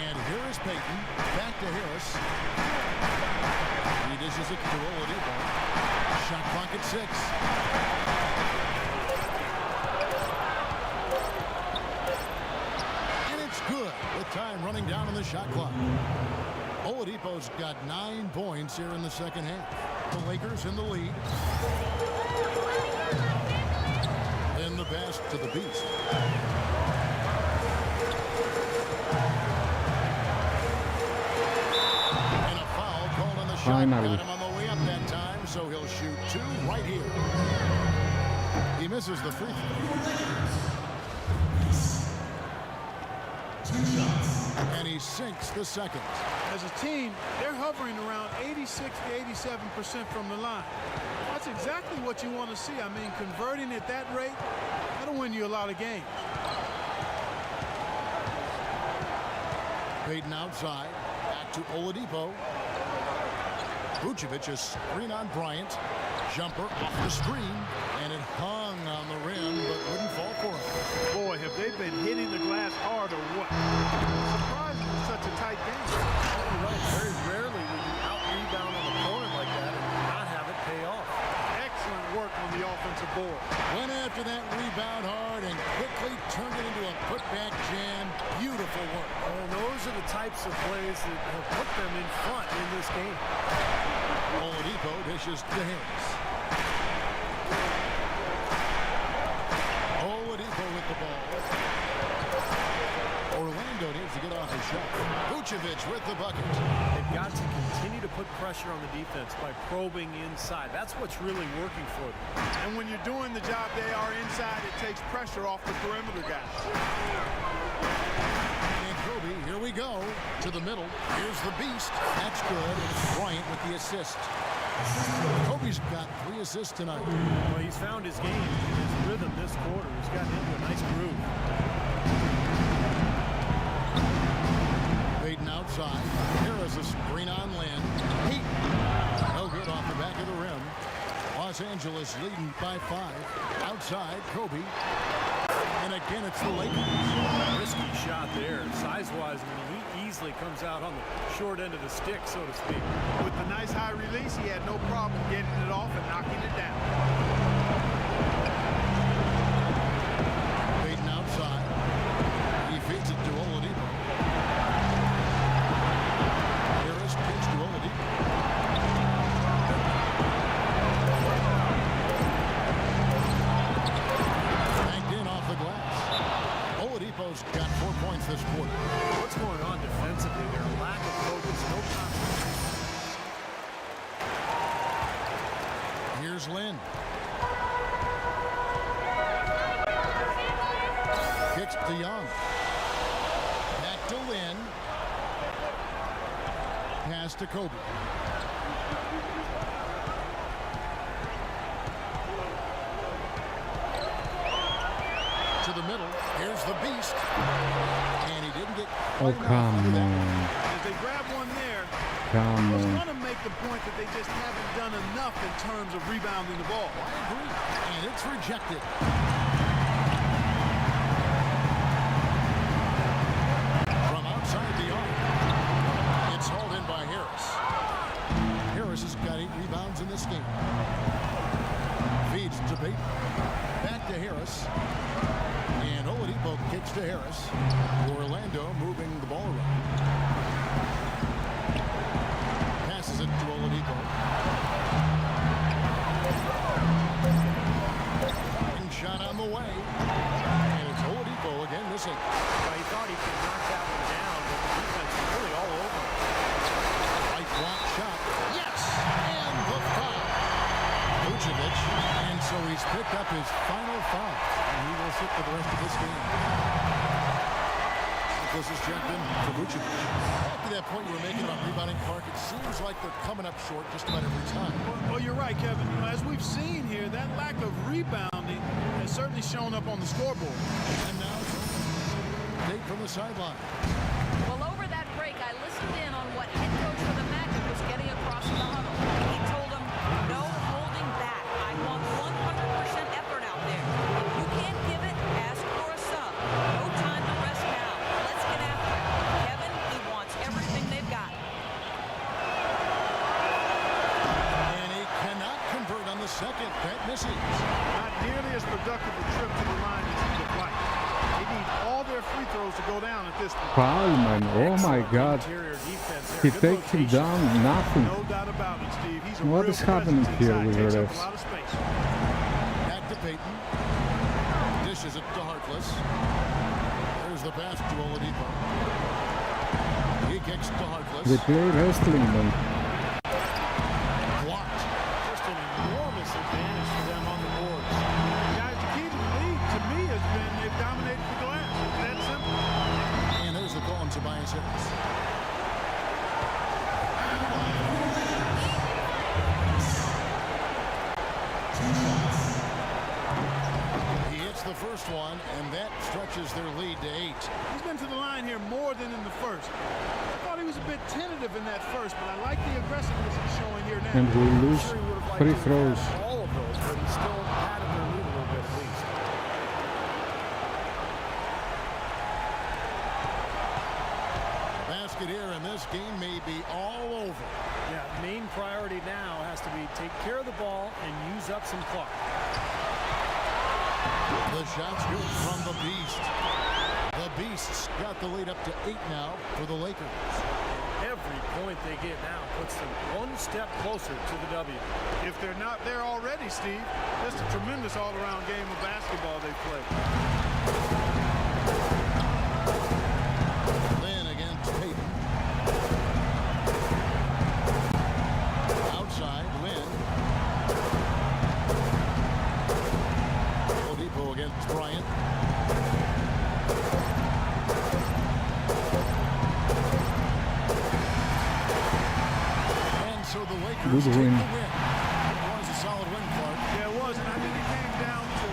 And here is Payton. Back to Harris. He dishes it to Oladipo. Shot clock at 6. And it's good with time running down on the shot clock. Oladipo's got 9 points here in the second half. The Lakers in the lead. Then the pass to the Beast. And a foul called on the shot. Finally. Got him on the way up that time, so he'll shoot 2 right here. He misses the free throw. 2 shots. And he sinks the second. As a team, they're hovering around 86 to 87% from the line. That's exactly what you want to see. I mean, converting at that rate, that'll win you a lot of games. Payton outside. Back to Oladipo. Vucevic is screen on Bryant. Jumper off the screen. And it hung on the rim, but wouldn't fall for him. Boy, have they been hitting the glass hard or what? Surprising it's such a tight game. Right. Very rarely will you out-rebound an opponent like that and not have it pay off. Excellent work on the offensive board. Went after that rebound hard and quickly turned it into a putback jam. Beautiful work. And those are the types of plays that have put them in front in this game. Oladipo dishes to Harris. Oladipo with the ball. Orlando needs to get off his shot. Vucevic with the bucket. They've got to continue to put pressure on the defense by probing inside. That's what's really working for them. And when you're doing the job they are inside, it takes pressure off the perimeter guys. And Kobe, here we go. To the middle. Here's the Beast. That's good. It's Bryant with the assist. Kobe's got 3 assists tonight. Well, he's found his game, his rhythm this quarter. He's gotten into a nice groove. Payton outside. Harris a screen on Lynn. Heat. No good off the back of the rim. Los Angeles leading by 5. Outside, Kobe. And again, it's the Lakers. Risky shot there. Size-wise, I mean, he easily comes out on the short end of the stick, so to speak. With the nice high release, he had no problem getting it off and knocking it down. Payton outside. He feeds it to Oladipo. Harris kicks to Oladipo. Banked in off the glass. Oladipo's got 4 points this quarter. What's going on defensively there? Lack of focus, no confidence. Here's Lynn. Kicks to Young. Back to Lynn. Pass to Kobe. To the middle. Here's the Beast. And he didn't get Oh, quite enough come under that. on. If they grab one there, Come I was on. going to make the point that they just haven't done enough in terms of rebounding the ball. I agree. And it's rejected. From outside the arc. It's hauled in by Harris. Harris has got 8 rebounds in this game. Feeds to Payton. Back to Harris. And Oladipo kicks to Harris. Orlando moving the ball around. Passes it to Oladipo. Shot on the way. And it's Oladipo again missing. Well, he thought he could knock that one down, but the defense is really all over him. Right block shot. Yes! And the foul. Vucevic. And so he's picked up his final foul. And he will sit for the rest of this game. This is checked in for Vucevic. Back to that point you were making about rebounding, Clark, it seems like they're coming up short just about every time. Well, you're right, Kevin. You know, as we've seen here, that lack of rebounding has certainly shown up on the scoreboard. And now update from the sideline. Well, over that break, I listened in on what head coach for the Magic was getting across in the huddle. He told them, no holding back. I want 100% effort out there. If you can't give it, ask for a sub. No time to rest now. Let's get after it. Kevin, he wants everything they've got. And he cannot convert on the second. That misses. Not nearly as productive a trip to the line as he would like. They need all their free throws to go down at this point. Foul, man. Oh my God. Interior defense there. He Good takes him rotation. down. Nothing. No doubt about it, Steve. He's a What real is happening presence here inside. with the Takes up refs? a lot of space. Back to Peyton. Dishes it to Harkless. There's the pass to Oladipo. He kicks to Harkless. They play wrestling, man. Blocked. Just an enormous advantage for them on the boards. Guys, the key to the league, to me, has been they've dominated the glass. It's that simple. And there's the call on Tobias Harris. He hits the first one, and that stretches their lead to 8. He's been to the line here more than in the first. I thought he was a bit tentative in that first, but I like the aggressiveness he's showing here now. And we lose Sure, he would have liked free to have throws. had all of those, but he still padded their lead a little bit at least. Basket here, and this game may be all over. Yeah, main priority now has to be take care of the ball and use up some clock. The shot's good from the Beast. The Beasts got the lead up to 8 now for the Lakers. Every point they get now puts them one step closer to the W. If they're not there already, Steve, just a tremendous all-around game of basketball they play. Then against Peyton. Outside, Lynn. Oladipo against Bryant. And so the Lakers Good take win. the win. It was a solid win, Clark. Yeah, it was, and I think it came down to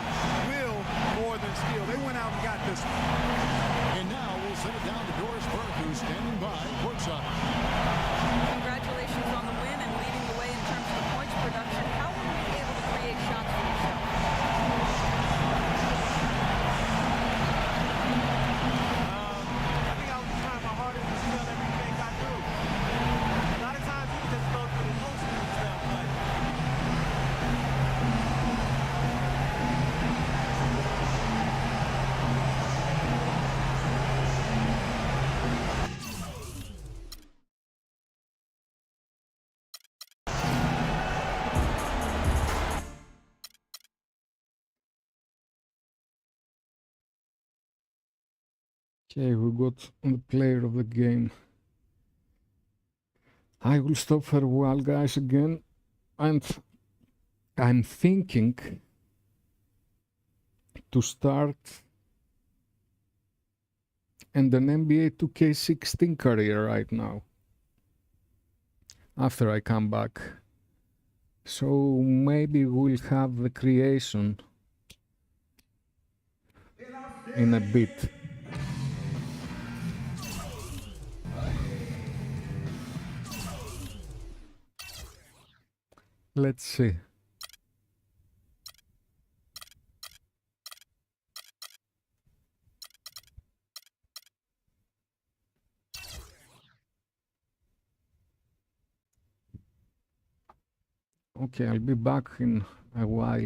will more than skill. They went out and got this one. And now we'll send it down to Doris Burke, who's standing by courtside. Congratulations on the win and leading the way in terms of points production. How were you able to create shots for yourself? I think I was trying my hardest to sell everything I do. A lot of times you can just go through the motions and stuff, but Okay, we got the player of the game. I will stop for a while, guys, again. And I'm thinking to start an NBA 2K16 career right now. After I come back. So maybe we'll have the creation in a bit. Let's see. Okay, I'll be back in a while.